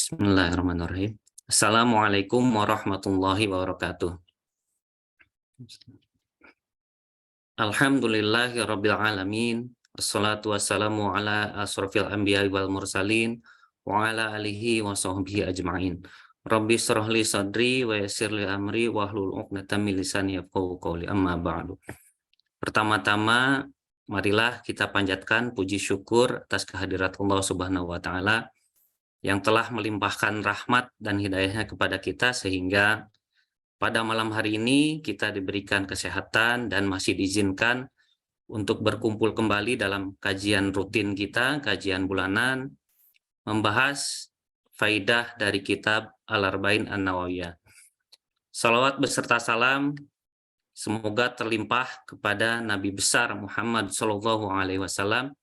Bismillahirrahmanirrahim. Assalamualaikum warahmatullahi wabarakatuh. Alhamdulillahirabbil alamin. Wassalatu wassalamu ala asrofil anbiya'i wal mursalin wa ala alihi wa sahbihi ajma'in. Rabbi shrah li sadri wa yassir li amri wahlul 'uqdatam min lisani yafqahu qawli, amma ba'du. Pertama-tama marilah kita panjatkan puji syukur atas kehadirat Allah Subhanahu wa taala yang telah melimpahkan rahmat dan hidayahnya kepada kita sehingga pada malam hari ini kita diberikan kesehatan dan masih diizinkan untuk berkumpul kembali dalam kajian rutin kita, kajian bulanan, membahas faidah dari kitab Al-Arba'in An-Nawawiyah. Salawat beserta salam semoga terlimpah kepada Nabi besar Muhammad SAW,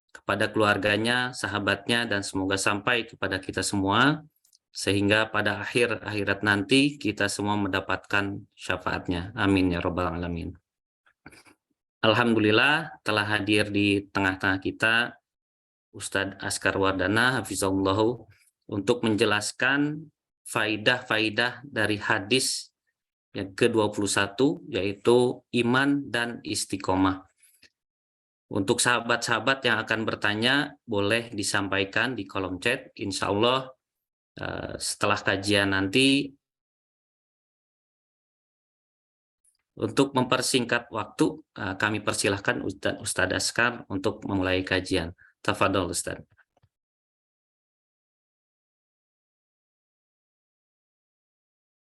kepada keluarganya, sahabatnya, dan semoga sampai kepada kita semua, sehingga pada akhir akhirat nanti kita semua mendapatkan syafaatnya. Amin ya Rabbal Alamin. Alhamdulillah telah hadir di tengah-tengah kita Ustadz Askar Wardana, hafizahullah, untuk menjelaskan faidah-faidah dari hadis yang ke-21, yaitu iman dan istiqomah. Untuk sahabat-sahabat yang akan bertanya, boleh disampaikan di kolom chat. Insya Allah setelah kajian nanti, untuk mempersingkat waktu, kami persilahkan Ustadz Askar untuk memulai kajian. Tafadhol Ustadz.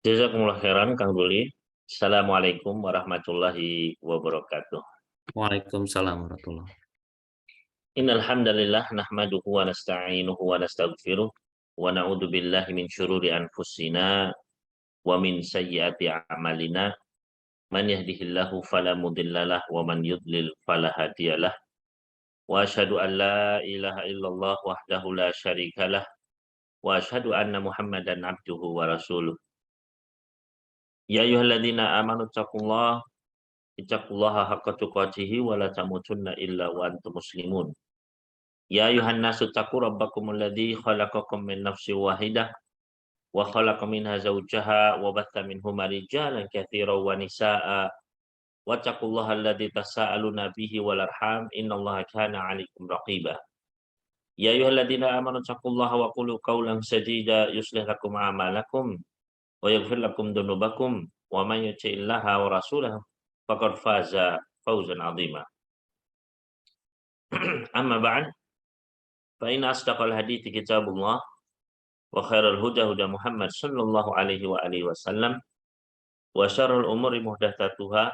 Jazakumullah khairan Kang Duli. Assalamualaikum warahmatullahi wabarakatuh. Waalaikumsalam warahmatullahi wabarakatuh. Innal hamdalillah nahmaduhu wa nasta'inuhu wa nastaghfiruh wa na'udzu billahi min syururi anfusina wa min sayyiati a'malina. Man yahdihillahu fala mudhillalah wa man yudlil fala hadiyalah. Wa asyhadu an la ilaha illallah wahdahu la syarikalah wa asyhadu anna Muhammadan abduhu wa rasuluh. Ya ayyuhalladzina amanu taqullaha ittaqullaha haqqa tuqatih wa la tamutunna illa wa antum muslimun. Ya ayuhan nasu taqu rabbakumul ladzi khalaqakum min nafsin wahidah wa khalaqa minha zawjaha wa batha minhuma rijalan katsiran wa nisaa'a wattaqullaha alladzi tasaaluna bihi wal arham innallaha kana 'alaikum raqiba. Ya ayyuhalladzina amanu taqullaha wa qulu qawlan sadida yuslih lakum a'malakum wa yaghfir lakum dzunubakum wa may yuti'illaha wa rasulahu faqad faza fawzan 'azima. Amma ba'd. Fa inna asdaqal hadithi kitabullah wa khairal huda huda Muhammad sallallahu alaihi wa alihi wasallam wa syarrul umuri muhdatsatuha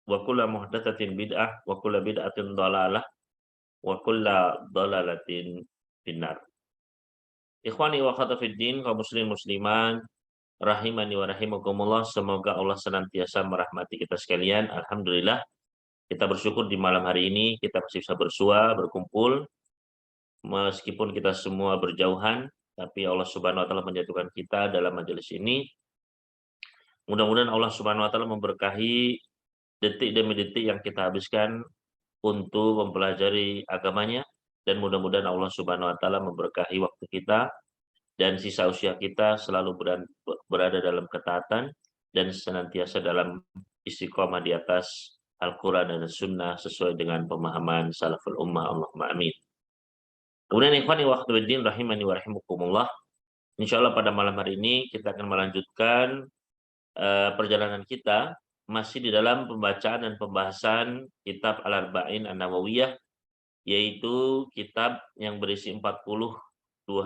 wa kullu muhdatsatin bid'ah wa kullu bid'atin dhalalah wa kullu dhalalatin finnar. Ikhwani wa akhwati fid din, kaum muslimin musliman rahimani wa rahimakumullah, semoga Allah senantiasa merahmati kita sekalian. Alhamdulillah kita bersyukur di malam hari ini kita masih bisa bersua, berkumpul. Meskipun kita semua berjauhan, tapi Allah Subhanahu wa taala menyatukan kita dalam majelis ini. Mudah-mudahan Allah Subhanahu wa taala memberkahi detik demi detik yang kita habiskan untuk mempelajari agamanya, dan mudah-mudahan Allah Subhanahu wa taala memberkahi waktu kita dan sisa usia kita selalu berada dalam ketaatan dan senantiasa dalam istiqomah di atas Al-Quran dan Sunnah sesuai dengan pemahaman salaful ummah. Allahumma amin. Kemudian ikhwani wa akhwati fiddin rahimani wa rahimakumullah, insyaallah pada malam hari ini kita akan melanjutkan perjalanan kita masih di dalam pembacaan dan pembahasan kitab Al-Arba'in An-Nawawiyah, yaitu kitab yang berisi 42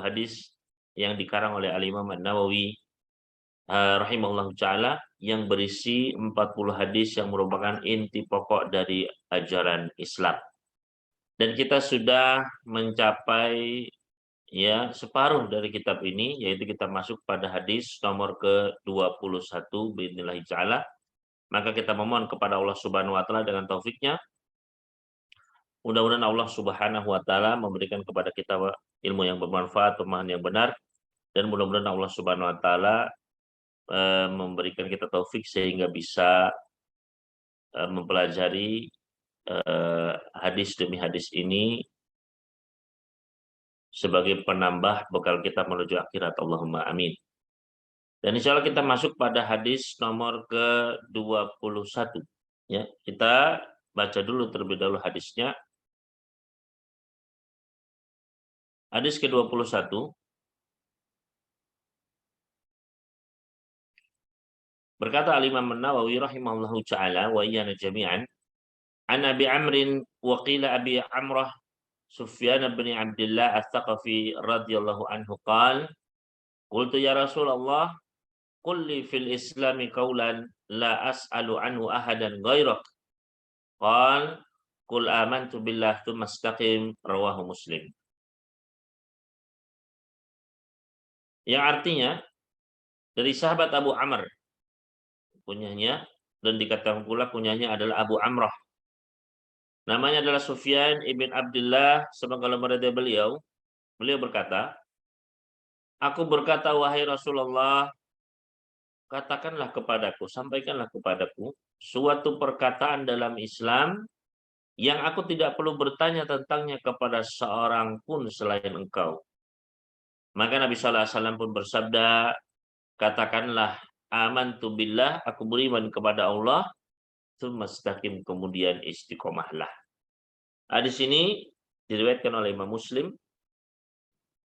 hadis yang dikarang oleh Al-Imam An-Nawawi rahimahullah ta'ala, yang berisi 40 hadis yang merupakan inti pokok dari ajaran Islam. Dan kita sudah mencapai separuh dari kitab ini, yaitu kita masuk pada hadis nomor ke-21 biidznillah ta'ala. Maka kita memohon kepada Allah Subhanahu wa taala dengan taufiknya, mudah-mudahan Allah Subhanahu wa taala memberikan kepada kita ilmu yang bermanfaat, pemahaman yang benar, dan mudah-mudahan Allah Subhanahu wa taala memberikan kita taufik sehingga bisa mempelajari hadis demi hadis ini sebagai penambah bekal kita menuju akhirat. Allahumma amin. Dan insya Allah kita masuk pada hadis nomor ke-21. Ya, kita baca dulu terlebih dahulu hadisnya. Hadis ke-21. Berkata Al-Imam An-Nawawi rahimahullahu ta'ala wa iyana jami'an, an Abi Amrin wa qila Abi Amrah Sufyan bin Abdullah Ats-Tsaqafi radhiyallahu anhu qala qultu ya Rasulullah qul li fil islami qawlan la as'alu anhu ahadan ghairak qala qul amantu billah tsumma istaqim rawahu Muslim. Yang artinya dari sahabat Abu Amr kunyahnya, dan dikatakan pula kunyahnya adalah Abu Amrah. Namanya adalah Sufyan ibn Abdullah, semoga Allah meridai beliau. Beliau berkata, aku berkata wahai Rasulullah, katakanlah kepadaku, sampaikanlah kepadaku suatu perkataan dalam Islam yang aku tidak perlu bertanya tentangnya kepada seorang pun selain engkau. Maka Nabi sallallahu alaihi wasallam pun bersabda, katakanlah amantu billah, aku beriman kepada Allah, tsumma istaqim, kemudian istiqomahlah. Hadis ini diriwayatkan oleh Imam Muslim,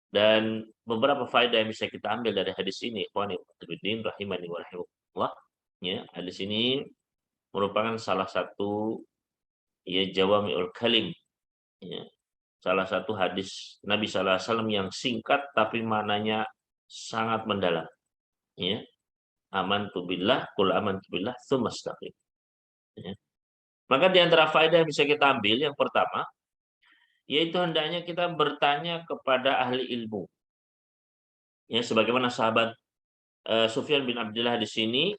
dan beberapa faedah yang bisa kita ambil dari hadis ini, ikhwani fillah rahimani wa rahimakumullah. Ya, hadis ini merupakan salah satu ya jawami'ul kalim, ya, salah satu hadis Nabi sallallahu alaihi wasallam yang singkat tapi maknanya sangat mendalam. Ya. Amantu billah, qul amantu billah tsumma istaqim. Ya. Maka di antara faedah yang bisa kita ambil yang pertama, yaitu hendaknya kita bertanya kepada ahli ilmu. Ya, sebagaimana sahabat Sufyan bin Abdullah di sini,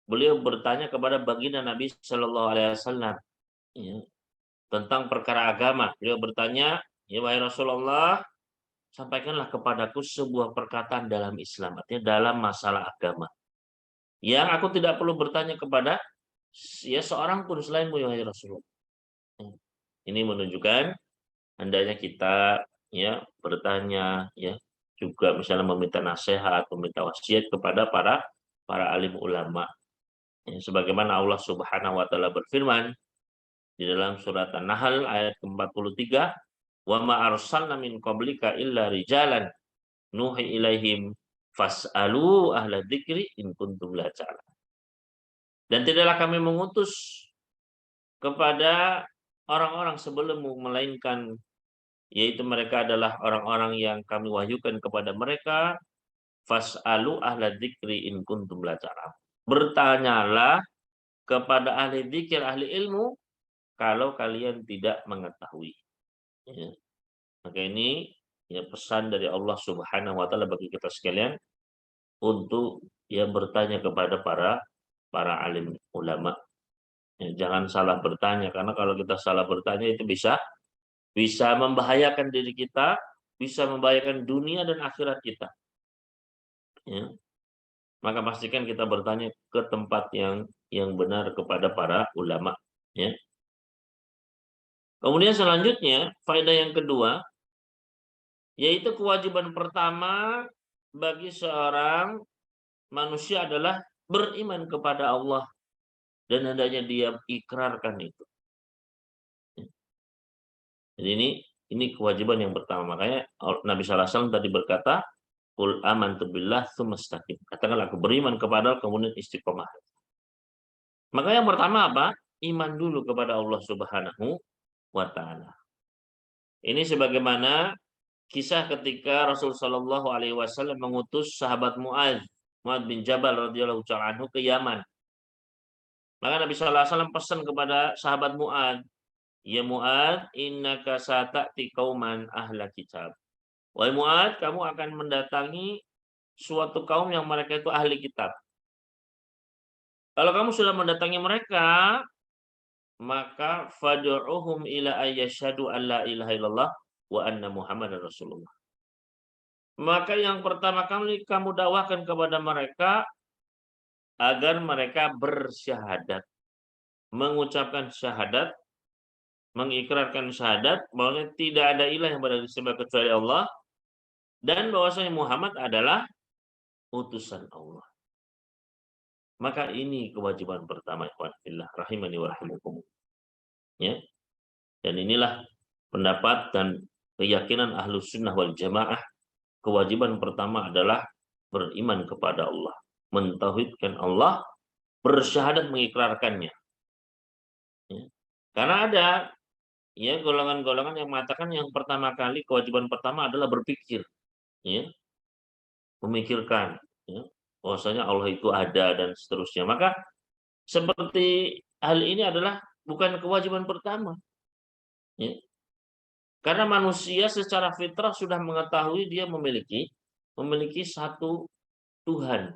beliau bertanya kepada baginda Nabi Shallallahu Alaihi Wasallam, ya, tentang perkara agama. Beliau bertanya, ya wahai Rasulullah, sampaikanlah kepadaku sebuah perkataan dalam Islam, artinya dalam masalah agama, yang aku tidak perlu bertanya kepada ya seorang pun selainmu ya wahai Rasulullah. Ini menunjukkan hendaknya kita ya bertanya, ya juga misalnya meminta nasihat, meminta wasiat kepada para alim ulama. Ya, sebagaimana Allah Subhanahu wa taala berfirman di dalam surat An-Nahl ayat ke-43, "Wa ma arsalna min qablika illa rijalan nuhi ilaihim fas'alu ahla dzikri in kuntum la ta'lamun." Dan tidaklah kami mengutus kepada orang-orang sebelummu melainkan yaitu mereka adalah orang-orang yang kami wahyukan kepada mereka, fas'alu ahla dzikri in kuntum la ta'lamun. Bertanyalah kepada ahli dzikir, ahli ilmu kalau kalian tidak mengetahui. Ya. Maka ini ya pesan dari Allah Subhanahu wa taala bagi kita sekalian untuk ya bertanya kepada para alim ulama. Ya, jangan salah bertanya, karena kalau kita salah bertanya itu bisa membahayakan diri kita, bisa membahayakan dunia dan akhirat kita. Ya. Maka pastikan kita bertanya ke tempat yang benar kepada para ulama. Ya. Kemudian selanjutnya, faedah yang kedua, yaitu kewajiban pertama bagi seorang manusia adalah beriman kepada Allah dan hendaknya dia ikrarkan itu. Jadi ini kewajiban yang pertama. Makanya Nabi sallallahu alaihi wasallam tadi berkata, "Qul amantu billah tsumma istaqim." Katakanlah aku beriman kepada Allah kemudian istiqomah. Maka yang pertama apa? Iman dulu kepada Allah Subhanahu wa taala. Ini sebagaimana kisah ketika Rasul sallallahu alaihi wasallam mengutus sahabat Muadz bin Jabal radhiyallahu ta'ala anhu ke Yaman. Maka Nabi sallallahu alaihi wasallam pesan kepada sahabat Muadz, "Ya Muadz, innaka sata'ti qauman ahla kitab." Wahai Muadz, kamu akan mendatangi suatu kaum yang mereka itu ahli kitab. Kalau kamu sudah mendatangi mereka, maka fad'uhum ila ayyashhadu an la ilaha illallah wa anna Muhammadar Rasulullah. Maka yang pertama kali kamu dakwahkan kepada mereka agar mereka bersyahadat, mengucapkan syahadat, mengikrarkan syahadat bahwa tidak ada ilah yang berhak disembah kecuali Allah dan bahwasanya Muhammad adalah utusan Allah. Maka ini kewajiban pertama, ikhwan fillah rahimani wa rahimakumullah. Ya. Dan inilah pendapat dan keyakinan Ahlus Sunnah wal Jamaah, kewajiban pertama adalah beriman kepada Allah, mentauhidkan Allah, bersyahadat mengikrarkannya. Ya. Karena ada ya golongan-golongan yang mengatakan yang pertama kali kewajiban pertama adalah berpikir, ya, memikirkan, ya, bahwasanya Allah itu ada dan seterusnya. Maka seperti hal ini adalah bukan kewajiban pertama, ya. Karena manusia secara fitrah sudah mengetahui dia memiliki satu Tuhan,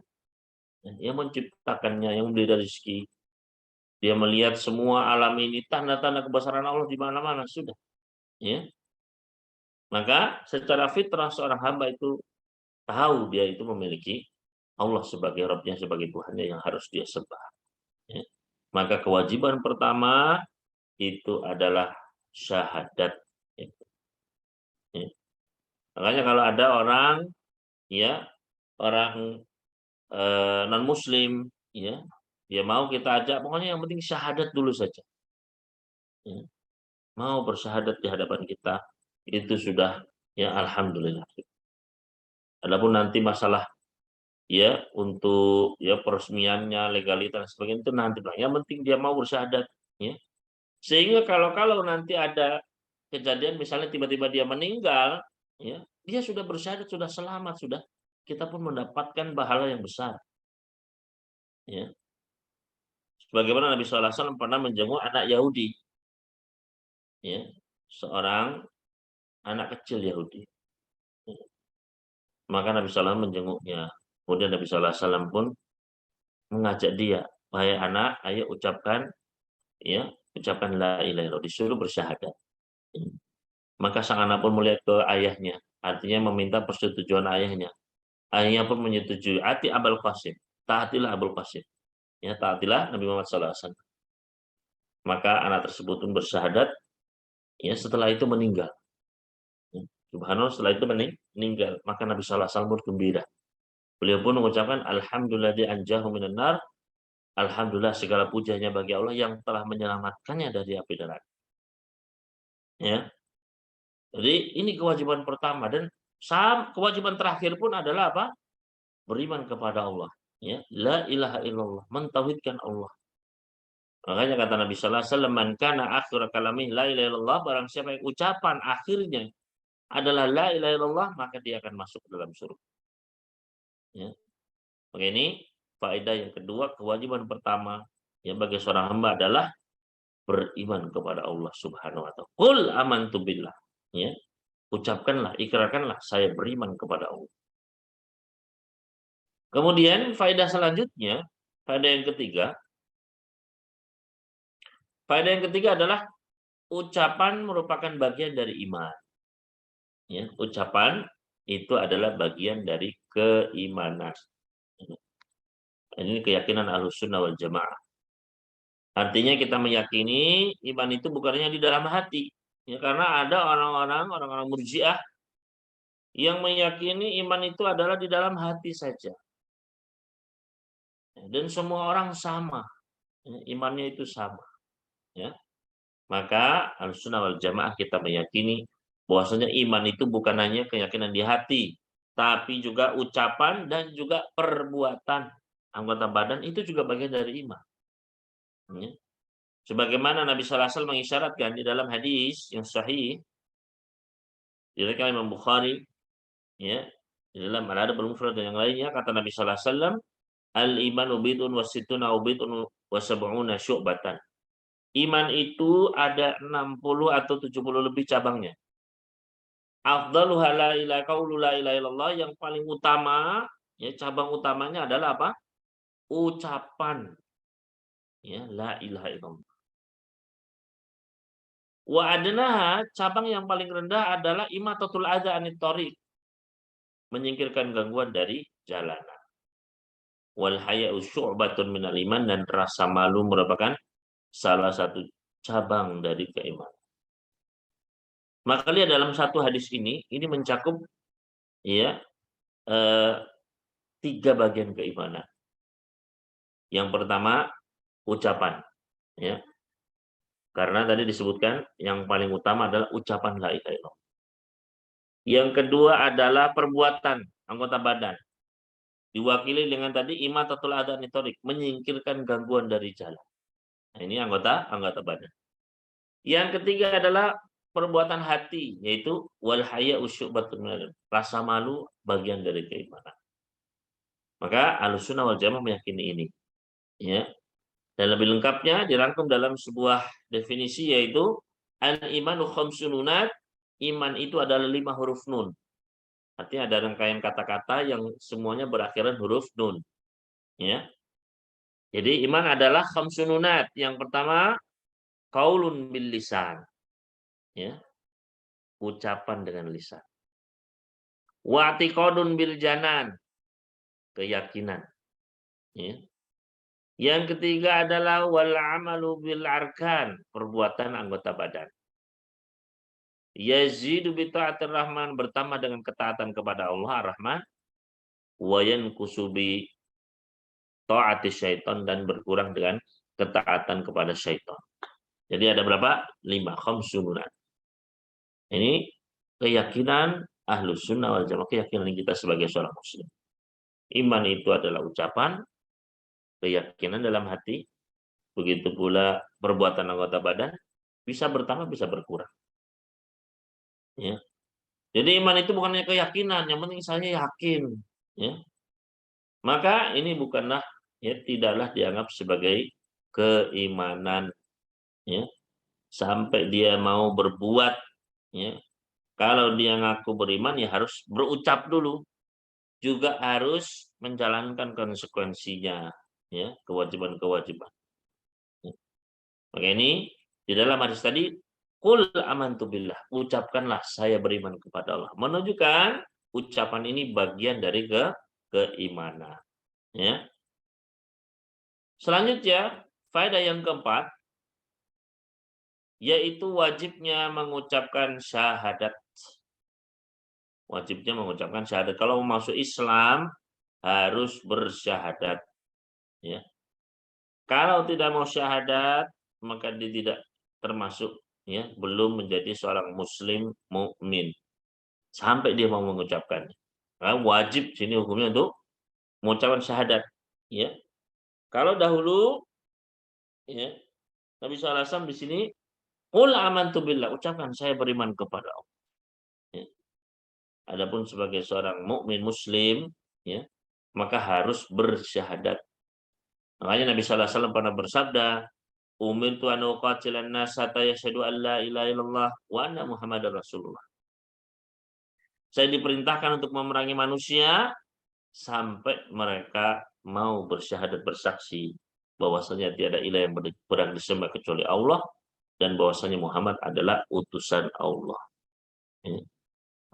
ya, yang menciptakannya, yang memberi rezeki. Dia melihat semua alam ini, tanda-tanda kebesaran Allah di mana-mana sudah, ya. Maka secara fitrah seorang hamba itu tahu dia itu memiliki Allah sebagai Rabb-nya, sebagai Tuhannya yang harus dia sembah. Ya. Maka kewajiban pertama itu adalah syahadat. Ya. Ya. Makanya kalau ada orang, ya, orang non Muslim, ya, dia mau kita ajak, pokoknya yang penting syahadat dulu saja. Ya. Mau bersyahadat di hadapan kita, itu sudah ya alhamdulillah. Adapun nanti masalah ya untuk ya peresmiannya, legalitas dan sebagainya itu nanti, Bang. Yang penting dia mau bersyahadat, ya. Sehingga kalau nanti ada kejadian misalnya tiba-tiba dia meninggal, ya, dia sudah bersyahadat, sudah selamat, sudah kita pun mendapatkan pahala yang besar. Ya. Sebagaimana Nabi SAW pernah menjenguk anak Yahudi, ya, seorang anak kecil Yahudi. Ya. Maka Nabi SAW menjenguknya. Kemudian Nabi SAW pun mengajak dia, wahai anak, ayo ucapkan, ya, ucapkan la ilaha illallah, disuruh bersyahadat. Ya. Maka sang anak pun melihat ke ayahnya, artinya meminta persetujuan ayahnya. Ayahnya pun menyetujui, ati Abul Qasim, taatilah Abul Qasim. Ya, taatilah Nabi Muhammad SAW. Maka anak tersebut pun bersyahadat, ya, setelah itu meninggal. Ya, subhanallah, setelah itu meninggal. Maka Nabi SAW pun gembira. Beliau pun mengucapkan alhamdulillah anjahu minan nar. Alhamdulillah segala pujanya bagi Allah yang telah menyelamatkannya dari api neraka. Ya. Jadi ini kewajiban pertama, dan kewajiban terakhir pun adalah apa? Beriman kepada Allah. Ya, la ilaha illallah, mentauhidkan Allah. Makanya kata Nabi sallallahu alaihi wasallam, "Man kana akhir kalamih la ilaha illallah", barang siapa yang ucapan akhirnya adalah la ilaha illallah, maka dia akan masuk ke dalam surga. Ya. Maka ini faedah yang kedua, kewajiban pertama yang bagi seorang hamba adalah beriman kepada Allah Subhanahu wa taala. Qul amantu billah. Ya. Ucapkanlah, ikrarkanlah, saya beriman kepada Allah. Kemudian faedah selanjutnya, faedah yang ketiga adalah ucapan merupakan bagian dari iman. Ya, ucapan itu adalah bagian dari keimanan. Ini keyakinan Ahlussunnah wal Jamaah. Artinya kita meyakini iman itu bukannya di dalam hati. Ya, karena ada orang-orang Murji'ah yang meyakini iman itu adalah di dalam hati saja. Dan semua orang sama. Imannya itu sama. Ya. Maka Ahlussunnah wal Jamaah kita meyakini bahwasanya iman itu bukan hanya keyakinan di hati, tapi juga ucapan dan juga perbuatan anggota badan itu juga bagian dari iman. Ya. Sebagaimana Nabi sallallahu alaihi wasallam mengisyaratkan di dalam hadis yang sahih diriwayatkan Imam Bukhari, ya, di dalam Al-Adab al-Mufrad dan yang lainnya, kata Nabi sallallahu alaihi wasallam, al-imanu bid'un wa sittuna wa bid'un wa sab'una syu'batan. Iman itu ada 60 atau 70 lebih cabangnya. Afdaluha la ilaha qaulu la ilaha illallah, yang paling utama, ya, cabang utamanya adalah apa? Ucapan, ya, la ilaha illallah. Wa adnaha, cabang yang paling rendah adalah imatatul adza anit thoriq, menyingkirkan gangguan dari jalanan. Wal haya'u syu'batun minal iman, dan rasa malu merupakan salah satu cabang dari keimanan. Maka lihat dalam satu hadis ini mencakup, ya, 3 bagian keimanan. Yang pertama ucapan, ya. Karena tadi disebutkan yang paling utama adalah ucapan la ilaha illallah. Yang kedua adalah perbuatan anggota badan. Diwakili dengan tadi imatatul adha nitorik, menyingkirkan gangguan dari jalan. Nah, ini anggota badan. Yang ketiga adalah perbuatan hati, yaitu wal haya usyubatun minal iman. Rasa malu bagian dari keimanan. Maka Ahlussunnah wal Jamaah meyakini ini. Ya. Dan lebih lengkapnya dirangkum dalam sebuah definisi, yaitu al-imanu khamsun nunat, iman itu adalah 5 huruf nun. Artinya ada rangkaian kata-kata yang semuanya berakhiran huruf nun. Ya. Jadi iman adalah khamsun nunat. Yang pertama qaulun bil lisan. Ya. Ucapan dengan lisan. Wa i'tiqadun bil janan. Keyakinan. Ya. Yang ketiga adalah wal amalu bil arkan, perbuatan anggota badan. Yazidu bi ta'atir rahman, bertambah dengan ketaatan kepada Allah Ar-Rahman, wa yanqusu bi ta'ati syaitan, dan berkurang dengan ketaatan kepada syaitan. Jadi ada berapa? 5 khamsununat. Ini keyakinan Ahlus Sunnah wal Jamaah, keyakinan kita sebagai seorang muslim. Iman itu adalah ucapan, keyakinan dalam hati, begitu pula perbuatan anggota badan, bisa bertambah, bisa berkurang. Ya. Jadi iman itu bukannya keyakinan, yang penting saya yakin. Ya. Maka ini bukanlah, ya, tidaklah dianggap sebagai keimanan. Ya. Sampai dia mau berbuat, ya. Kalau dia ngaku beriman, ya harus berucap dulu. Juga harus menjalankan konsekuensinya, ya, kewajiban-kewajiban. Maka ini di dalam hadis tadi, qul amantu billah, ucapkanlah saya beriman kepada Allah. Menunjukkan ucapan ini bagian dari keimanan. Ya. Selanjutnya, faedah yang keempat, yaitu wajibnya mengucapkan syahadat. Wajibnya mengucapkan syahadat. Kalau mau masuk Islam harus bersyahadat. Ya. Kalau tidak mau syahadat, maka dia tidak termasuk, ya, belum menjadi seorang muslim mukmin sampai dia mau mengucapkan. Nah, wajib sini hukumnya untuk mengucapkan syahadat. Ya. Kalau dahulu, ya, Nabi SAW di sini, qul amantu billah, ucapkan saya beriman kepada Allah. Ya. Adapun sebagai seorang mukmin muslim, ya, maka harus bersyahadat. Makanya Nabi SAW pernah bersabda, umirtu an uqatilan nas hatta yashhadu an la ilaha illallah wa anna Muhammadar Rasulullah. Saya diperintahkan untuk memerangi manusia sampai mereka mau bersyahadat, bersaksi bahwasanya tiada ilah yang berhak disembah kecuali Allah dan bahwasanya Muhammad adalah utusan Allah. Ya.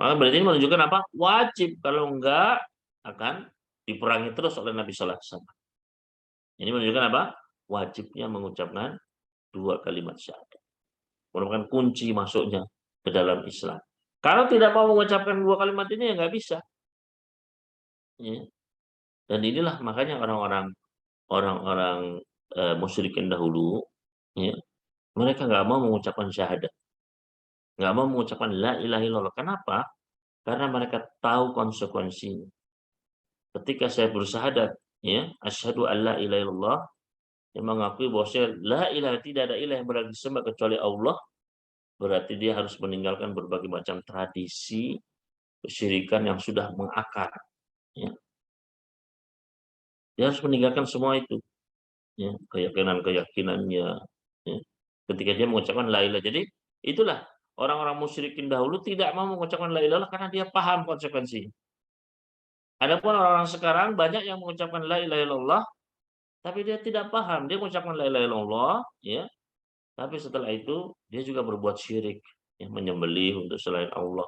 Maka berarti ini menunjukkan apa? Wajib, kalau enggak akan diperangi terus oleh Nabi sallallahu alaihi wasallam. Ini menunjukkan apa? Wajibnya mengucapkan 2 kalimat syahadat. Merupakan kunci masuknya ke dalam Islam. Kalau tidak mau mengucapkan 2 kalimat ini, ya nggak bisa. Ya. Dan inilah makanya orang-orang musyrikin dahulu, ya, mereka nggak mau mengucapkan syahadat. Nggak mau mengucapkan la ilaha illallah. Kenapa? Karena mereka tahu konsekuensinya. Ketika saya bersyahadat, ya, asyhadu an la ilaha illallah, yang mengakui bahwa la ilaha, tidak ada ilah yang berhak disembah kecuali Allah, berarti dia harus meninggalkan berbagai macam tradisi kesyirikan yang sudah mengakar. Ya. Dia harus meninggalkan semua itu. Ya, keyakinan-keyakinannya. Ya. Ketika dia mengucapkan la ilaha. Jadi itulah orang-orang musyrikin dahulu tidak mau mengucapkan la ilaha karena dia paham konsekuensinya. Adapun orang-orang sekarang banyak yang mengucapkan la ilaha illallah, tapi dia tidak paham. Dia mengucapkan la ilaha illallah, ya, tapi setelah itu dia juga berbuat syirik, ya, menyembelih untuk selain Allah,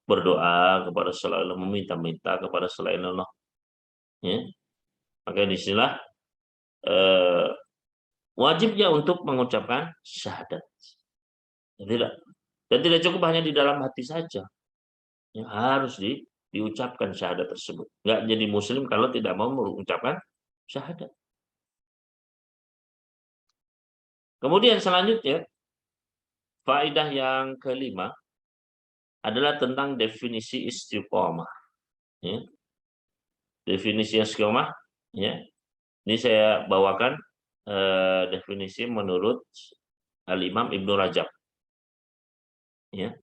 berdoa kepada selain Allah, meminta-minta kepada selain Allah. Ya. Maka disinilah wajibnya untuk mengucapkan syahadat. Dan tidak cukup hanya di dalam hati saja. Ya, harus diucapkan syahadat tersebut. Nggak jadi muslim kalau tidak mau mengucapkan syahadat. Kemudian selanjutnya, faedah yang kelima adalah tentang definisi istiqomah. Ya. Definisi istiqomah, ya. Ini saya bawakan definisi menurut Al-Imam Ibnu Rajab. Ya.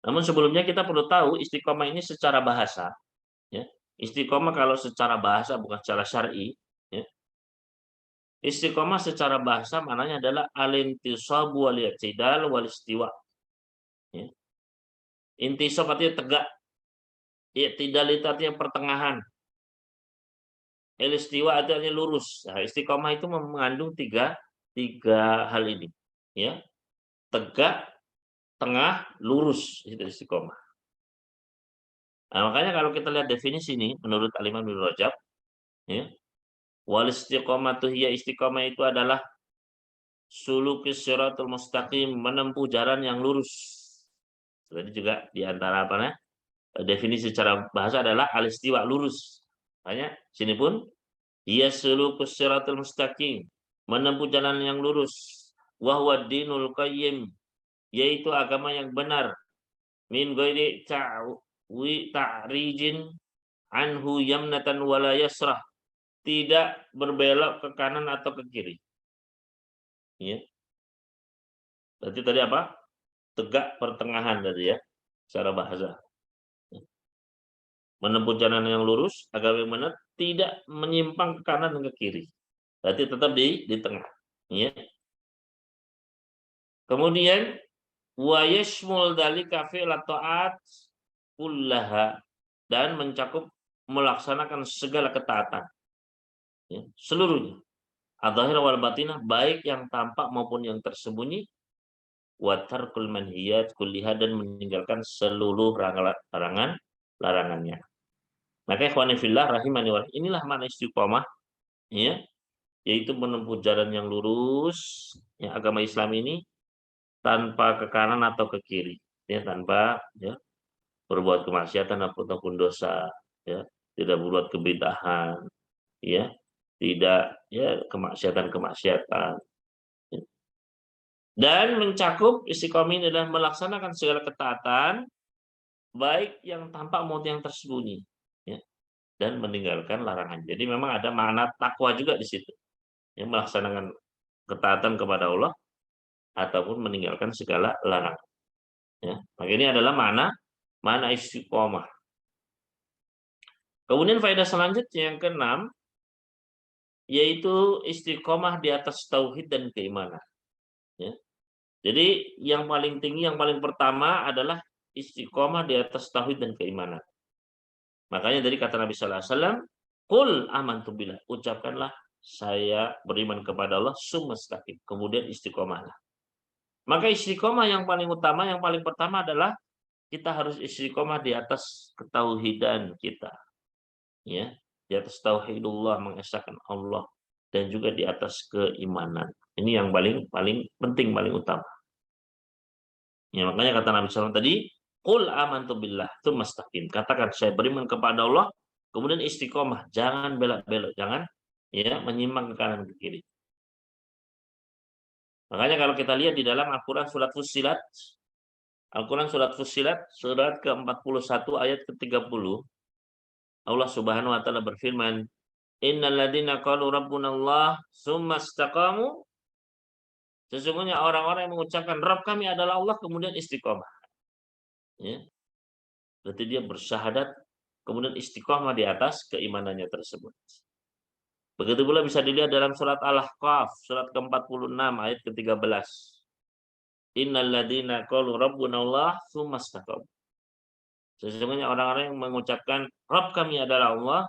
Namun sebelumnya kita perlu tahu istiqomah ini secara bahasa. Ya. Istiqomah kalau secara bahasa bukan secara syar'i. Ya. Istiqomah secara bahasa maknanya adalah al-intisabu wal-i'tidal wal-istiwa. Ya. Intisab artinya tegak. I'tidal itu artinya pertengahan. Istiwa artinya lurus. Nah, istiqomah itu mengandung tiga hal ini. Ya. Tegak, tengah, lurus. Itu istiqomah. Nah, makanya kalau kita lihat definisi ini menurut Al-Imam Ibnu Rajab, ya, wal istiqomatu hiya, istiqomah itu adalah sulukis siratul mustaqim, menempuh jalan yang lurus. Jadi juga di antara definisi secara bahasa adalah al-istiwa, lurus. Makanya sini pun hiya sulukus siratul mustaqim, menempuh jalan yang lurus. Wa huwa dinul qayyim, yaitu agama yang benar. Min ghairi ta'rijin anhu yamnatan wala yasrah, tidak berbelok ke kanan atau ke kiri. Ya. Berarti tadi apa? Tegak pertengahan tadi ya, secara bahasa. Menempuh jalan yang lurus, agama yang benar, tidak menyimpang ke kanan dan ke kiri. Berarti tetap di tengah. Ya. Kemudian wa yashmul dzalika fi'la ta'at kullaha, dan mencakup melaksanakan segala ketaatan. Ya, seluruhnya. Adzahir wal batinah, baik yang tampak maupun yang tersembunyi. Wa tarkul manhiyat kulliha, dan meninggalkan seluruh larangannya. Maka ikhwani fillah rahimani wa, inilah makna istiqomah, ya, yaitu menempuh jalan yang lurus, ya, agama Islam ini tanpa ke kanan atau ke kiri, ya, tanpa ya berbuat kemaksiatan ataupun dosa, ya, tidak berbuat kebidahan, ya, tidak ya kemaksiatan, ya. Dan mencakup istiqomah ini adalah melaksanakan segala ketaatan, baik yang tampak maupun yang tersembunyi, ya, dan meninggalkan larangan. Jadi memang ada makna takwa juga di situ, yang melaksanakan ketaatan kepada Allah ataupun meninggalkan segala larangan. Ya. Maka ini adalah makna istiqomah. Kemudian faedah selanjutnya yang keenam, yaitu istiqomah di atas tauhid dan keimanan. Ya. Jadi yang paling tinggi, yang paling pertama adalah istiqomah di atas tauhid dan keimanan. Makanya dari kata Nabi Sallallahu Alaihi Wasallam, "Qul amantu billah", ucapkanlah saya beriman kepada Allah, sumastaqim, kemudian istiqomahlah. Maka istiqomah yang paling utama, yang paling pertama adalah kita harus istiqomah di atas ketauhidan kita. Ya, di atas tauhidullah, mengesahkan Allah, dan juga di atas keimanan. Ini yang paling penting, paling utama. Ya, makanya kata Nabi SAW tadi, qul amantu billah tsumastaqim, katakan saya beriman kepada Allah, kemudian istiqomah, jangan belok-belok, jangan ya menyimpang ke kanan ke kiri. Makanya kalau kita lihat di dalam Al-Qur'an surat Fussilat, surat ke-41 ayat ke-30, Allah Subhanahu wa taala berfirman, "Innal ladzina qalu rabbunallah tsumma istaqamu", sesungguhnya orang-orang yang mengucapkan Rabb kami adalah Allah kemudian istiqomah. Ya. Berarti dia bersyahadat kemudian istiqomah di atas keimanannya tersebut. Begitu pula bisa dilihat dalam surat Al-Ahqaf, surat ke-46 ayat ke-13. Innal ladzina qalu rabbunallah tsumma istaqamu. Sesungguhnya orang-orang yang mengucapkan Rabb kami adalah Allah,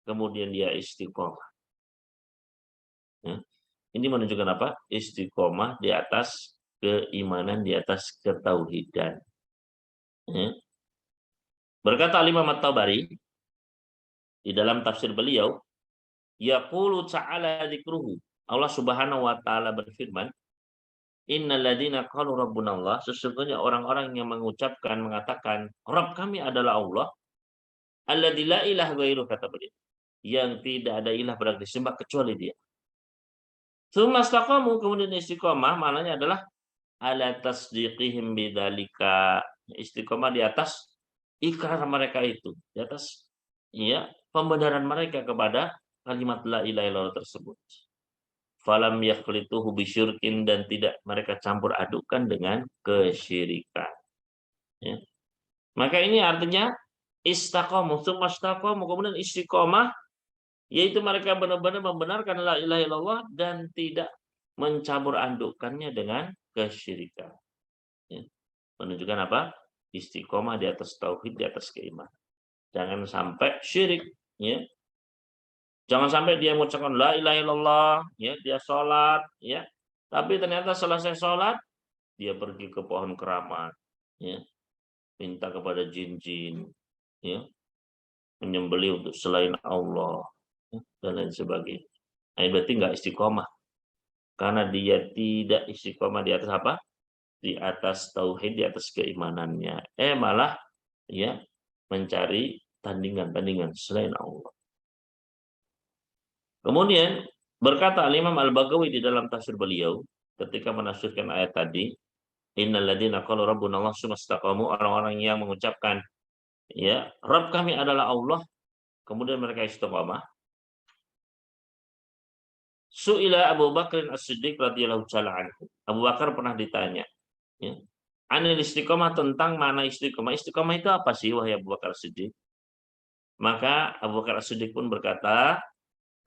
kemudian dia istiqomah. Ya. Ini menunjukkan apa? Istiqomah di atas keimanan, di atas ketauhidan. Ya. Berkata Imam At-Tabari di dalam tafsir beliau, yaqulu ta'ala dzikruhu, Allah Subhanahu wa taala berfirman, innal ladzina qalu rabbunallah, sesungguhnya orang-orang yang mengatakan Rabb kami adalah Allah, alladzi la ilaha ghairuh, kata beliau, yang tidak ada ilah berhak disembah kecuali Dia. Tsumma istaqamu, kemudian istiqomah maknanya adalah ala tasdiqihim bidzalika, istiqomah di atas ikrar mereka itu, di atas pembenaran mereka kepada kalimat la ilaha illallah tersebut. Falam yakhlituhu bisyirkin, dan tidak mereka campur adukan dengan kesyirikan. Ya. Maka ini artinya istaqamu, tsumma istaqamu, kemudian istiqomah, yaitu mereka benar-benar membenarkan la ilaha illallah dan tidak mencampur adukkannya dengan kesyirikan. Ya. Menunjukkan apa? Istiqomah di atas tauhid, di atas keimanan. Jangan sampai syirik, ya. Jangan sampai dia mengucapkan la ilaha illallah, ya, dia sholat, ya, tapi ternyata selesai sholat dia pergi ke pohon keramat, ya, minta kepada jin-jin, ya, menyembelih untuk selain Allah, ya, dan lain sebagainya. Nah, berarti nggak istiqomah, karena dia tidak istiqomah di atas apa? Di atas tauhid, di atas keimanannya. Malah ya mencari tandingan-tandingan selain Allah. Kemudian berkata Imam Al-Baghawi di dalam tafsir beliau ketika menafsirkan ayat tadi, innal ladzina qalu rabbuna Allah tsumma istaqamu, orang-orang yang mengucapkan ya Rabb kami adalah Allah, kemudian mereka istiqamah. Su'ila Abu Bakr As-Siddiq radhiyallahu ta'ala anhu. Abu Bakar pernah ditanya, ya, anil istiqamah, tentang mana istiqamah. Istiqamah itu apa sih, wahai Abu Bakar As-Siddiq? Maka Abu Bakar As-Siddiq pun berkata,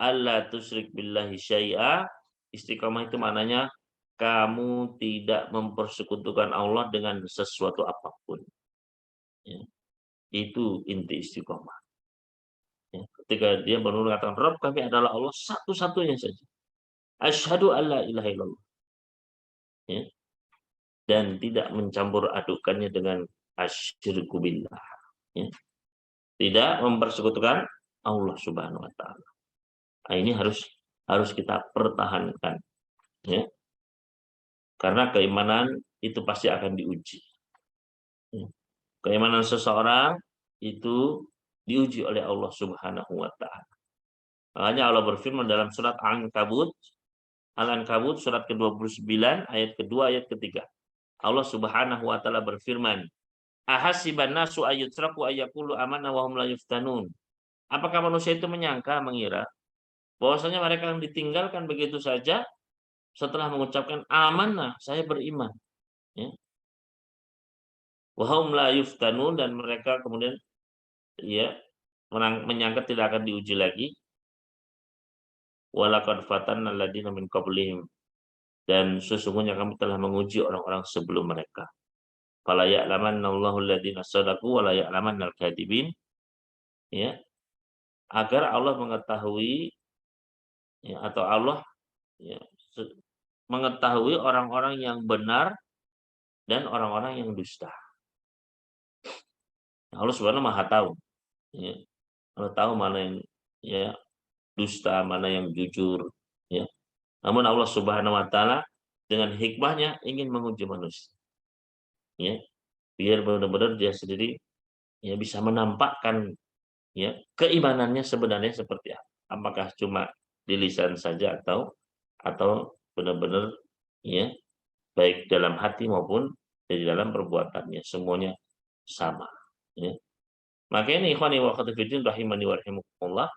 alla tusyrik billahi syai'a. Istiqamah itu maknanya kamu tidak mempersekutukan Allah dengan sesuatu apapun. Ya. Itu inti istiqamah. Ya. Ketika dia mengatakan Rabb kami adalah Allah, satu-satunya saja. Asyhadu alla ilaha illallah. Ya. Dan tidak mencampur adukannya dengan asyirku billah. Ya. Tidak mempersekutukan Allah Subhanahu wa taala. Nah, ini harus kita pertahankan, ya. Karena keimanan itu pasti akan diuji. Ya. Keimanan seseorang itu diuji oleh Allah Subhanahu wa taala. Makanya Allah berfirman dalam surat Al-Ankabut surat ke-29 ayat kedua, ayat ketiga. Allah Subhanahu wa taala berfirman, ahasiban nasu ayyutraku ayyaqulu amanna wa hum la yuftanun. Apakah manusia itu mengira bahwasanya mereka yang ditinggalkan begitu saja setelah mengucapkan amanah, saya beriman, ya. Wa hum la yuftanun, dan mereka kemudian ya menyangka tidak akan diuji lagi. Walaqad fatanna alladziina min qablihim, dan sesungguhnya kami telah menguji orang-orang sebelum mereka. Fala ya'lamannallahu alladziina shadaqu wa la ya'lamannal kadzibin, ya, agar Allah mengetahui, ya, atau Allah, ya, mengetahui orang-orang yang benar dan orang-orang yang dusta. Allah Subhanahu Maha tahu, ya. Allah tahu mana yang ya dusta, mana yang jujur, ya. Namun Allah Subhanahu wa taala dengan hikmahnya ingin menguji manusia, ya, biar benar-benar dia sendiri ya bisa menampakkan ya keimanannya sebenarnya seperti apa. Apakah cuma di lisan saja atau benar-benar ya baik dalam hati maupun di dalam perbuatannya semuanya sama, ya. Maka ini ikhwani wa akhwati fiddin rahimani wa rahimakumullah,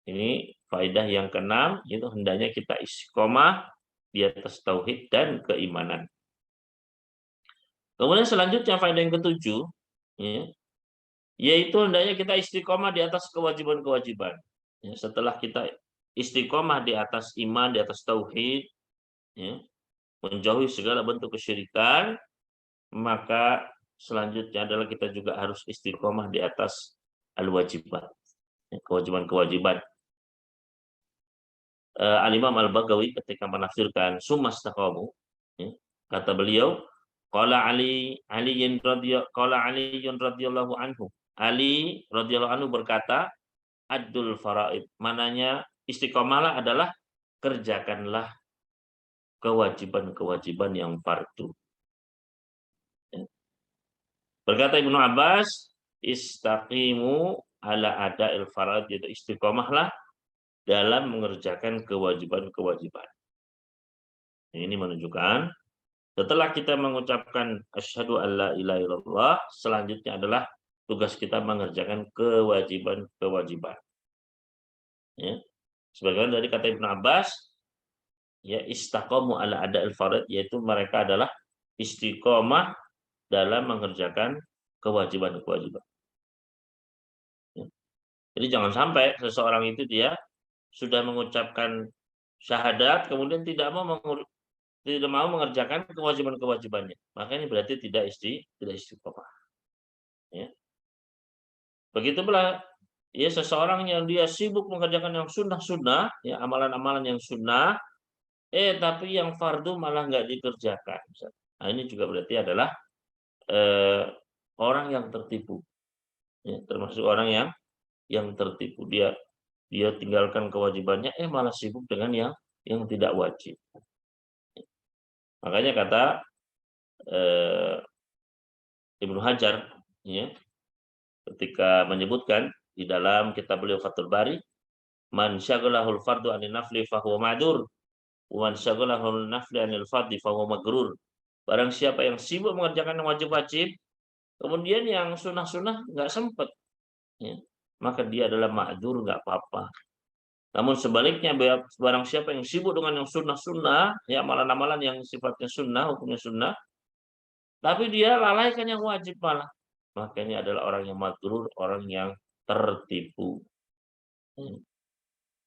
ini faedah yang keenam, itu hendaknya kita istiqomah di atas tauhid dan keimanan. Kemudian selanjutnya faedah yang ketujuh, ya, yaitu hendaknya kita istiqomah di atas kewajiban-kewajiban. Ya, setelah kita istiqomah di atas iman, di atas tauhid, ya, menjauhi segala bentuk kesyirikan, maka selanjutnya adalah kita juga harus istiqomah di atas al-wajibat, ya, kewajiban-kewajiban. Al-Imam Al-Baghawi ketika menafsirkan summa istaqamu, ya, kata beliau, qala Aliyyun radhiyallahu anhu. Ali radhiyallahu anhu berkata, addul faraid, mananya istiqomahlah adalah kerjakanlah kewajiban-kewajiban yang fardu. Ya. Berkata Ibnu Abbas, istaqimu ala ada'il farad, yaitu istiqomahlah dalam mengerjakan kewajiban-kewajiban. Ini menunjukkan setelah kita mengucapkan asyhadu alla ilaha illallah, selanjutnya adalah tugas kita mengerjakan kewajiban-kewajiban. Ya. Sebagaimana dari kata Ibnu Abbas, ya istaqamu ala ada'il farad, yaitu mereka adalah istiqomah dalam mengerjakan kewajiban-kewajiban. Ya. Jadi jangan sampai seseorang itu dia sudah mengucapkan syahadat kemudian tidak mau mengerjakan kewajiban-kewajibannya. Maka ini berarti tidak istiqomah. Ya. Begitu pula ya seseorang yang dia sibuk mengerjakan yang sunnah-sunnah, ya amalan-amalan yang sunnah, tapi yang fardu malah nggak dikerjakan. Nah ini juga berarti adalah orang yang tertipu. Ya, termasuk orang yang tertipu. Dia tinggalkan kewajibannya, malah sibuk dengan yang tidak wajib. Makanya kata Ibnu Hajar, ya, ketika menyebutkan di dalam kitab beliau Fathul Bari, man syaghalahul fardu anin nafli fahuwa ma'dur, wa man syaghalahul nafli anil fardhi fahuwa magrur. Barang siapa yang sibuk mengerjakan yang wajib-wajib, kemudian yang sunnah-sunnah nggak sempat, ya, maka dia adalah ma'dur, nggak apa-apa. Namun sebaliknya, barang siapa yang sibuk dengan yang sunnah-sunnah, ya amalan-amalan yang sifatnya sunnah, hukumnya sunnah, tapi dia lalaikan yang wajib malah, maka ini adalah orang yang magrur, orang yang tertipu.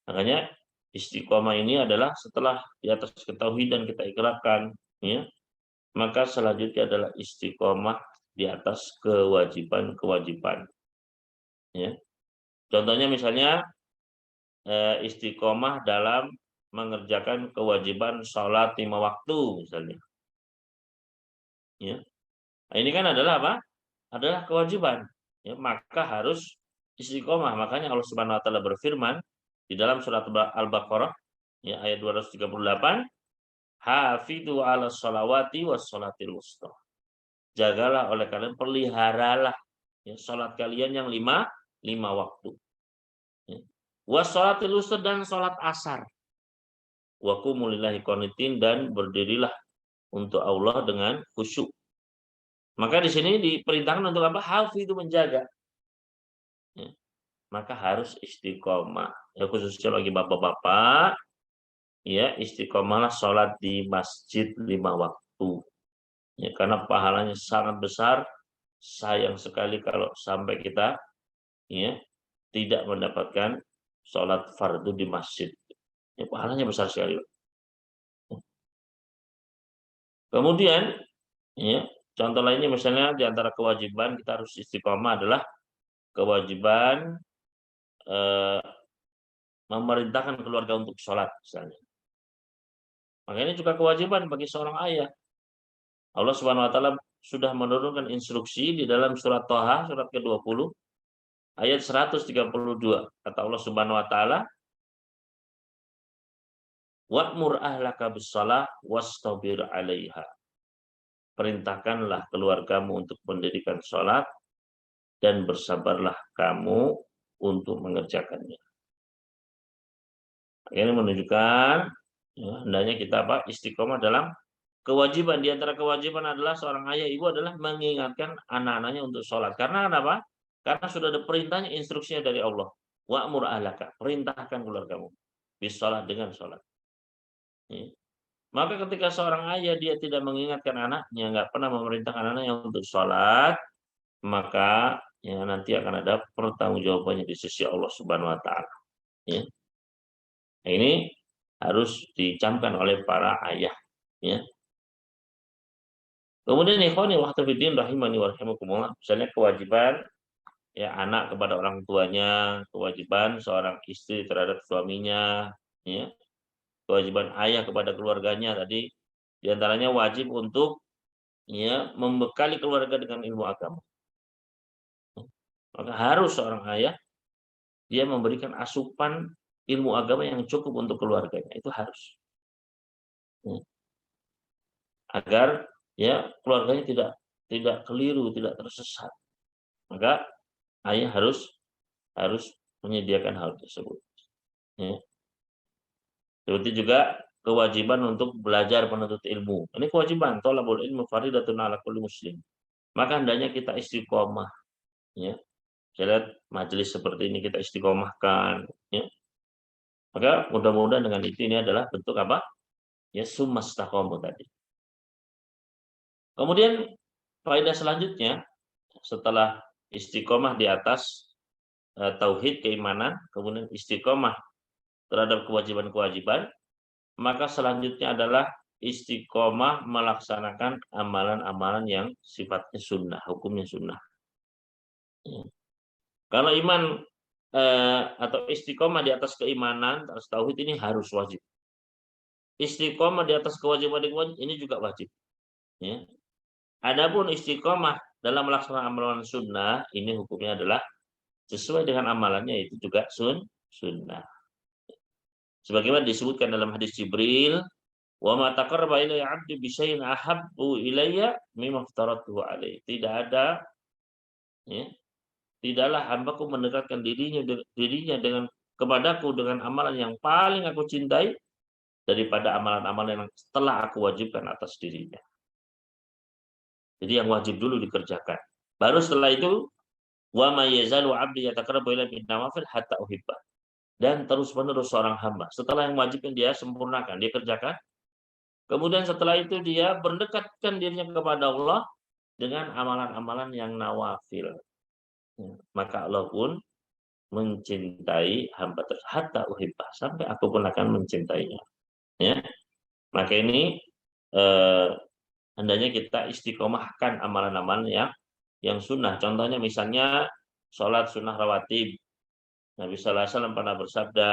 Makanya istiqomah ini adalah setelah di atas ketauhidan kita ikrarkan, ya, maka selanjutnya adalah istiqomah di atas kewajiban-kewajiban. Ya. Contohnya misalnya istiqomah dalam mengerjakan kewajiban sholat 5 waktu misalnya. Ya. Nah, ini kan adalah apa? Adalah kewajiban. Ya, maka harus istiqomah. Makanya Allah Subhanahu wa taala berfirman di dalam surat Al-Baqarah, ya, ayat 238, hafidhu 'alas sholawati was sholatil wusta. Jagalah oleh kalian, peliharalah, ya, salat kalian yang lima waktu. Ya. Was sholatil wusta, dan salat asar. Wa qumu lillahi qanitin, dan berdirilah untuk Allah dengan khusyuk. Maka di sini diperintahkan untuk apa? Hafidhu, menjaga. Ya. Maka harus istiqomah. Ya, khususnya bagi bapak-bapak, ya istiqomahlah sholat di masjid 5 waktu. Ya, karena pahalanya sangat besar. Sayang sekali kalau sampai kita, ya, tidak mendapatkan sholat fardu di masjid. Ya, pahalanya besar sekali. Kemudian, ya, contoh lainnya misalnya di antara kewajiban kita harus istiqomah adalah kewajiban memerintahkan keluarga untuk sholat misalnya. Maka ini juga kewajiban bagi seorang ayah. Allah Subhanahu wa taala sudah menurunkan instruksi di dalam surat Thaha, surat ke-20 ayat 132. Kata Allah Subhanahu wa taala, wa'mur ahlaka bis-shalah wastabir 'alaiha. Perintahkanlah keluargamu untuk mendirikan sholat dan bersabarlah kamu untuk mengerjakannya. Ini menunjukkan, ya, hendaknya kita istiqomah dalam kewajiban. Di antara kewajiban adalah seorang ayah ibu adalah mengingatkan anak-anaknya untuk sholat. Karena kenapa? Karena sudah ada perintahnya, instruksinya dari Allah. Wa'mur ahlaka, perintahkan keluargamu bis sholat, dengan sholat. Ya. Maka ketika seorang ayah dia tidak mengingatkan anaknya, nggak pernah memerintahkan anaknya untuk sholat, maka ya nanti akan ada pertanggungjawabannya di sisi Allah Subhanahu wa taala. Ya. Nah, ini harus dicamkan oleh para ayah, ya. Kemudian ikhwani wa akhwati rahimani wa rahimakumullah, misalnya kewajiban, ya, anak kepada orang tuanya, kewajiban seorang istri terhadap suaminya, ya. Kewajiban ayah kepada keluarganya tadi diantaranya wajib untuk, ya, membekali keluarga dengan ilmu agama. Maka harus seorang ayah dia memberikan asupan ilmu agama yang cukup untuk keluarganya, itu harus. Ya. agar ya keluarganya tidak keliru, tidak tersesat. Maka ayah harus menyediakan hal tersebut. Ya. Seperti juga kewajiban untuk belajar menuntut ilmu. Ini kewajiban, thalabul ilmu fardhatun 'ala kulli muslim. Maka hendaknya kita istiqomah, ya. Saya lihat majelis seperti ini kita istiqomahkan, ya. Maka mudah-mudahan dengan itu ini adalah bentuk apa? Ya summastaqamu tadi. Kemudian faedah selanjutnya setelah istiqomah di atas tauhid keimanan, kemudian istiqomah terhadap kewajiban-kewajiban, maka selanjutnya adalah istiqomah melaksanakan amalan-amalan yang sifatnya sunnah, hukumnya sunnah. Ya. Kalau iman atau istiqomah di atas keimanan, atas tauhid ini harus wajib. Istiqomah di atas kewajiban ini juga wajib. Ya. Adapun istiqomah dalam melaksanakan amalan sunnah, ini hukumnya adalah sesuai dengan amalannya, itu juga sunnah. Sebagaimana disebutkan dalam hadis Jibril, wa ma taqarraba ilayya 'abdi bi syai'in ahabbu ilayya mimma aftaratuhu alaihi. Tidak ada, ya, tidaklah hambaku mendekatkan dirinya dengan kepadaku dengan amalan yang paling aku cintai daripada amalan-amalan yang telah aku wajibkan atas dirinya. Jadi yang wajib dulu dikerjakan. Baru setelah itu wa may yazalu 'abdi yataqarrabu ilayya bin nawafil hatta uhibba. Dan terus-menerus seorang hamba setelah yang wajib yang dia sempurnakan, dia kerjakan. Kemudian setelah itu dia mendekatkan dirinya kepada Allah dengan amalan-amalan yang nawafil. Maka Allah pun mencintai hamba tersebut hatta uhibbah, sampai aku pun akan mencintainya. Ya. Maka ini hendaknya kita istiqomahkan amalan-amalan yang sunnah. Contohnya misalnya sholat sunnah rawatib. Nabi sallallahu alaihi wasallam pernah bersabda,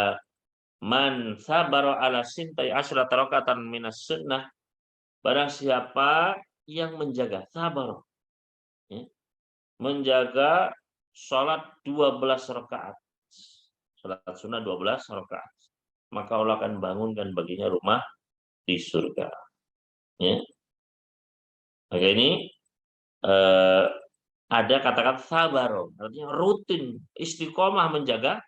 "Man sabara ala sintai asyrata rakatan minas sunnah." Barang siapa yang menjaga, sabar, ya, menjaga sholat 12 rakaat. Sholat sunnah 12 rakaat. Maka Allah akan bangunkan baginya rumah di surga. Ya. Maka ini ada kata-kata sabar, artinya rutin, istiqomah menjaga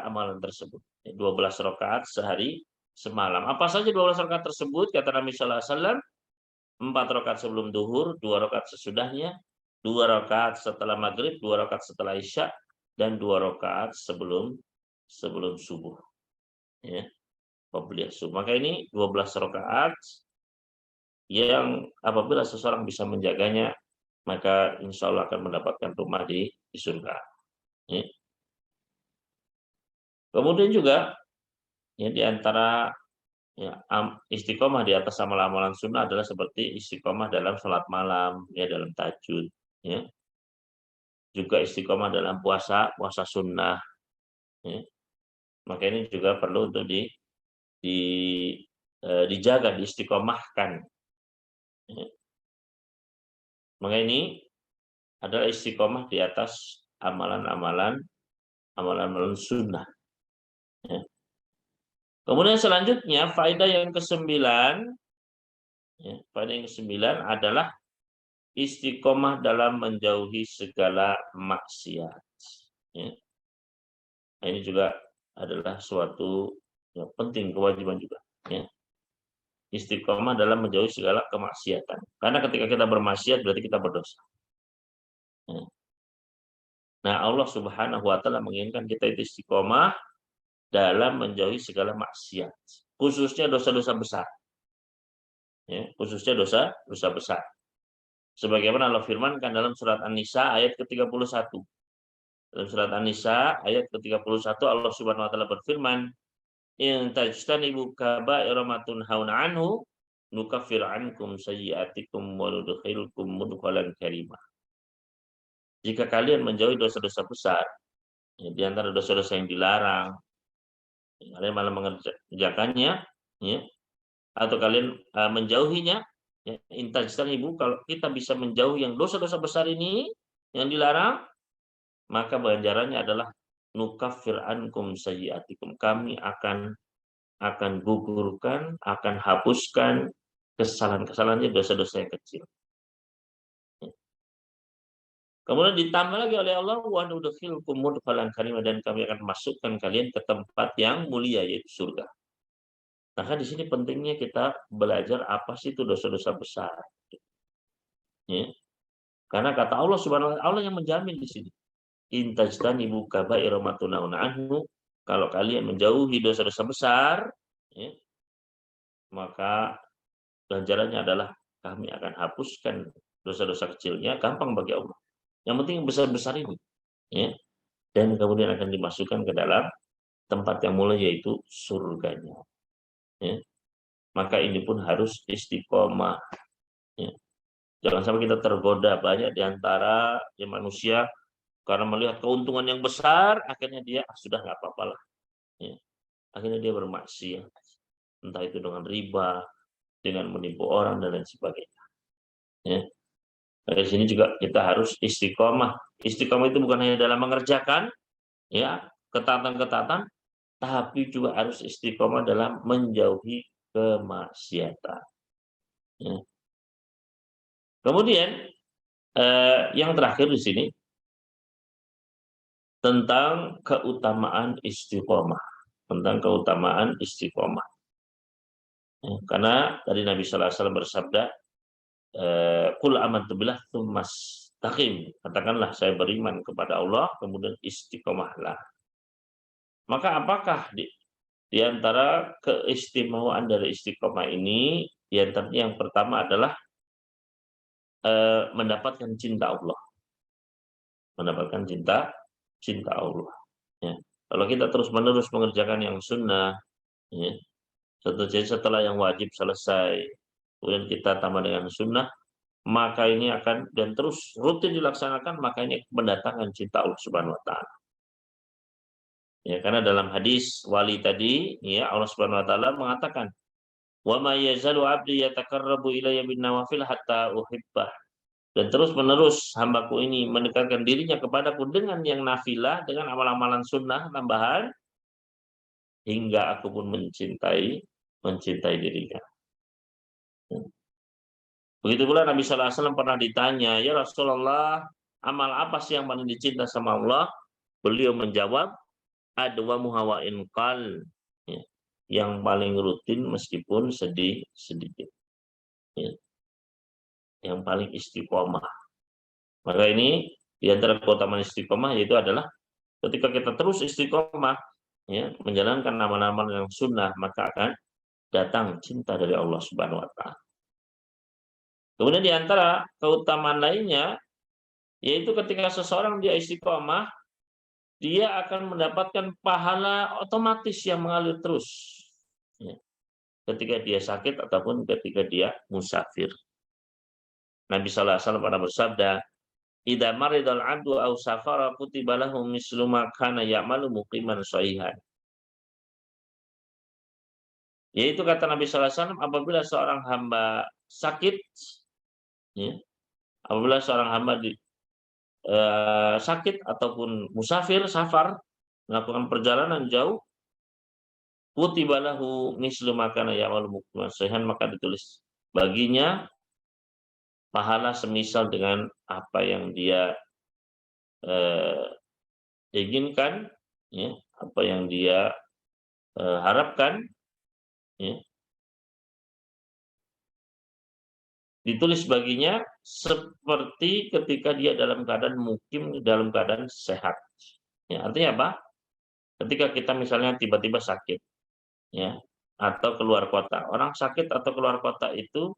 amalan tersebut. 12 rakaat sehari semalam. Apa saja 12 rakaat tersebut? Kata Nabi sallallahu alaihi wasallam, 4 rakaat sebelum duhur, 2 rakaat sesudahnya, 2 rakaat setelah maghrib, 2 rakaat setelah isya, dan 2 rakaat sebelum subuh. Ya, qobliyah subuh. Maka ini 12 rakaat yang apabila seseorang bisa menjaganya, maka insya Allah akan mendapatkan rumah di surga. Ya. Kemudian juga ya, di antara ya, istiqomah di atas amalan-amalan sunnah adalah seperti istiqomah dalam sholat malam, ya, dalam tahajud, ya. Juga istiqomah dalam puasa sunnah, ya. Maka ini juga perlu untuk dijaga, diistiqomahkan, ya. Maka ini adalah istiqomah di atas amalan-amalan sunnah, ya. Kemudian selanjutnya faedah yang ke-9, ya, faedah yang ke-9 adalah istiqomah dalam menjauhi segala maksiat. Ya. Nah, ini juga adalah suatu yang penting, kewajiban juga. Ya. Istiqomah dalam menjauhi segala kemaksiatan. Karena ketika kita bermaksiat berarti kita berdosa. Ya. Nah, Allah Subhanahu wa taala menginginkan kita itu istiqomah dalam menjauhi segala maksiat, khususnya dosa-dosa besar. Ya, khususnya dosa besar. Sebagaimana Allah firmankan dalam surat An-Nisa ayat ke-31. Dalam surat An-Nisa ayat ke-31 Allah Subhanahu wa taala berfirman, "In tajtanibu kaba'ira ma tunhauna anhu nukaffir ankum sayyi'atikum wa nudkhilkum mudkhalan karima." Jika kalian menjauhi dosa-dosa besar, ya, di antara dosa-dosa yang dilarang, kalian malah mengerjakannya, ya, atau kalian menjauhinya, ya, ibu, kalau kita bisa menjauhi yang dosa-dosa besar ini yang dilarang, maka ganjarannya adalah nukaffir ankum sayyi'atikum. Kami akan gugurkan, akan hapuskan kesalahan-kesalahannya, dosa-dosa yang kecil. Kemudian ditambah lagi oleh Allah, wa nudkhilkum mudkhalan karimah, dan kami akan masukkan kalian ke tempat yang mulia, yaitu surga. Maka di sini pentingnya kita belajar apa sih itu dosa-dosa besar. Ya. Karena kata Allah Subhanahu wa taala, Allah yang menjamin di sini. In tajtanibu kaba'ira ma tunhauna anhu, kalau kalian menjauhi dosa-dosa besar, ya, maka ganjarannya adalah kami akan hapuskan dosa-dosa kecilnya, gampang bagi Allah. Yang penting besar-besar ini, ya. Dan kemudian akan dimasukkan ke dalam tempat yang mulia, yaitu surganya. Ya. Maka ini pun harus istiqomah. Ya. Jangan sampai kita tergoda. Banyak di antara manusia karena melihat keuntungan yang besar, akhirnya dia sudah nggak apa-apa lah. Ya. Akhirnya dia bermaksiat, entah itu dengan riba, dengan menipu orang, dan lain sebagainya. Ya. Dari sini juga kita harus istiqomah. Istiqomah itu bukan hanya dalam mengerjakan, ya, ketaatan-ketaatan, tapi juga harus istiqomah dalam menjauhi kemaksiatan. Ya. Kemudian yang terakhir di sini tentang keutamaan istiqomah, Ya, karena tadi Nabi Sallallahu Alaihi Wasallam bersabda, "Qul amantu billah tsumastaqim." Katakanlah saya beriman kepada Allah, kemudian istiqomahlah. Maka apakah di antara keistimewaan dari istiqomah ini, di antaranya yang pertama adalah mendapatkan cinta Allah. Mendapatkan cinta Allah. Ya. Kalau kita terus-menerus mengerjakan yang sunnah, ya, setelah yang wajib selesai, kemudian kita tambah dengan sunnah, maka ini akan, dan terus rutin dilaksanakan, maka ini mendatangkan cinta Allah Subhanahu wa taala. Ya, karena dalam hadis wali tadi, ya, Allah Subhanahu wa taala mengatakan, "Wa ma yazalu 'abdi yataqarrabu ilayya bin nawafil hatta uhibbah." Dan terus-menerus hambaku ini mendekatkan dirinya kepadaku dengan yang nafilah, dengan amal-amalan sunnah tambahan, hingga aku pun mencintai dirinya. Begitu pula Nabi Sallallahu Alaihi Wasallam pernah ditanya, "Ya Rasulullah, amal apa sih yang paling dicinta sama Allah?" Beliau menjawab, "Adwamu hawain qal." Ya, yang paling rutin meskipun sedikit. Ya, yang paling istiqomah. Maka ini di antara keutamaan istiqomah yaitu adalah ketika kita terus istiqomah, ya, menjalankan amal-amal yang sunnah, maka akan datang cinta dari Allah Subhanahu wa taala. Kemudian di antara keutamaan lainnya yaitu ketika seseorang dia istiqomah, dia akan mendapatkan pahala otomatis yang mengalir terus. Ya, ketika dia sakit ataupun ketika dia musafir. Nabi sallallahu alaihi wasallam pernah bersabda, "Idza maridal 'abdu aw safara kutiba lahu mislu ma kana ya'malu muqiman shahihan." Yaitu kata Nabi sallallahu alaihi wasallam, apabila seorang hamba sakit, ya, apabila seorang hamba sakit ataupun musafir, safar, melakukan perjalanan jauh, kutiba lahu mislu ma kana ya'malu muqiman shahihan, maka ditulis baginya pahala semisal dengan apa yang dia inginkan, ya, apa yang dia harapkan, ya, ditulis baginya seperti ketika dia dalam keadaan mukim, dalam keadaan sehat. Ya, artinya apa? Ketika kita misalnya tiba-tiba sakit, ya, atau keluar kota. Orang sakit atau keluar kota itu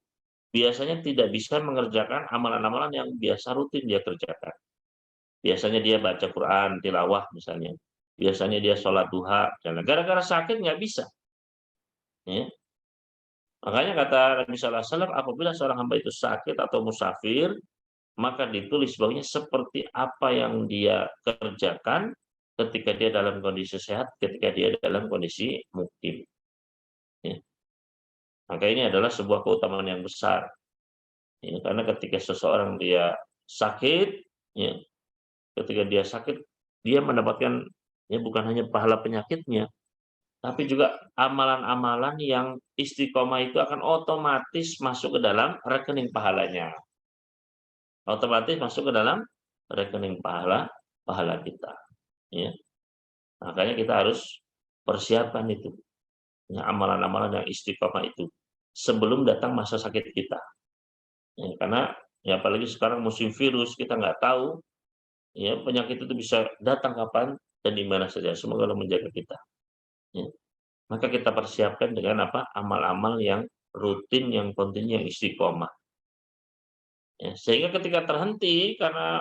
biasanya tidak bisa mengerjakan amalan-amalan yang biasa rutin dia kerjakan. Biasanya dia baca Quran, tilawah misalnya. Biasanya dia sholat duha. Dan gara-gara sakit nggak bisa. Ya. Makanya kata Nabi Sallallahu Alaihi Wasallam, apabila seorang hamba itu sakit atau musafir, maka ditulis bahwanya seperti apa yang dia kerjakan ketika dia dalam kondisi sehat, ketika dia dalam kondisi mukim. Ya. Maka ini adalah sebuah keutamaan yang besar. Ya, karena ketika seseorang dia sakit, ya, ketika dia sakit, dia mendapatkan, ya, bukan hanya pahala penyakitnya, tapi juga amalan-amalan yang istiqomah itu akan otomatis masuk ke dalam rekening pahalanya. Otomatis masuk ke dalam rekening pahala kita, ya. Makanya kita harus persiapkan itu, ya, amalan-amalan yang istiqomah itu sebelum datang masa sakit kita. Ya, karena ya apalagi sekarang musim virus, kita nggak tahu ya penyakit itu bisa datang kapan dan di mana saja. Semoga Allah menjaga kita. Ya. Maka kita persiapkan dengan apa? Amal-amal yang rutin, yang kontinu, yang istiqomah. Ya, sehingga ketika terhenti karena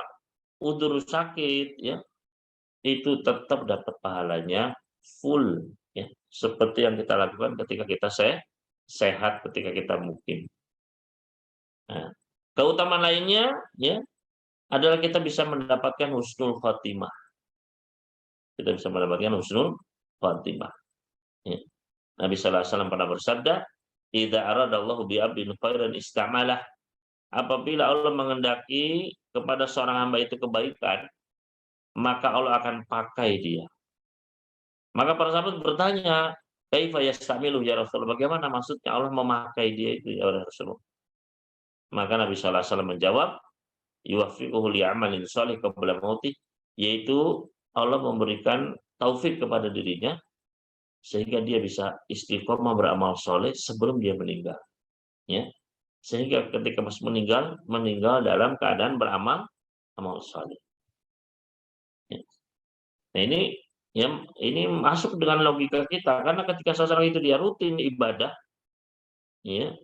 udzur sakit, ya, itu tetap dapat pahalanya full, ya, seperti yang kita lakukan ketika kita sehat, ketika kita mukim. Nah, keutamaan lainnya, ya, adalah kita bisa mendapatkan husnul khotimah. Kita bisa mendapatkan husnul khotimah. Ya. Nabi sallallahu alaihi wasallam pernah bersabda, "Idza aradallahu bi 'abdin khairan istamalah." Apabila Allah mengendaki kepada seorang hamba itu kebaikan, maka Allah akan pakai dia. Maka para sahabat bertanya, "Kaifa yastamilu ya Rasulullah?" Bagaimana maksudnya Allah memakai dia itu ya Rasulullah? Maka Nabi sallallahu alaihi wasallam menjawab, "Yuwaffiquhu li'amalin shalih qabla mautih." Yaitu Allah memberikan taufik kepada dirinya sehingga dia bisa istiqomah beramal soleh sebelum dia meninggal, ya. Sehingga ketika masih meninggal dalam keadaan beramal amal soleh. Ya. Nah ini masuk dengan logika kita karena ketika seseorang itu dia rutin ibadah, ya,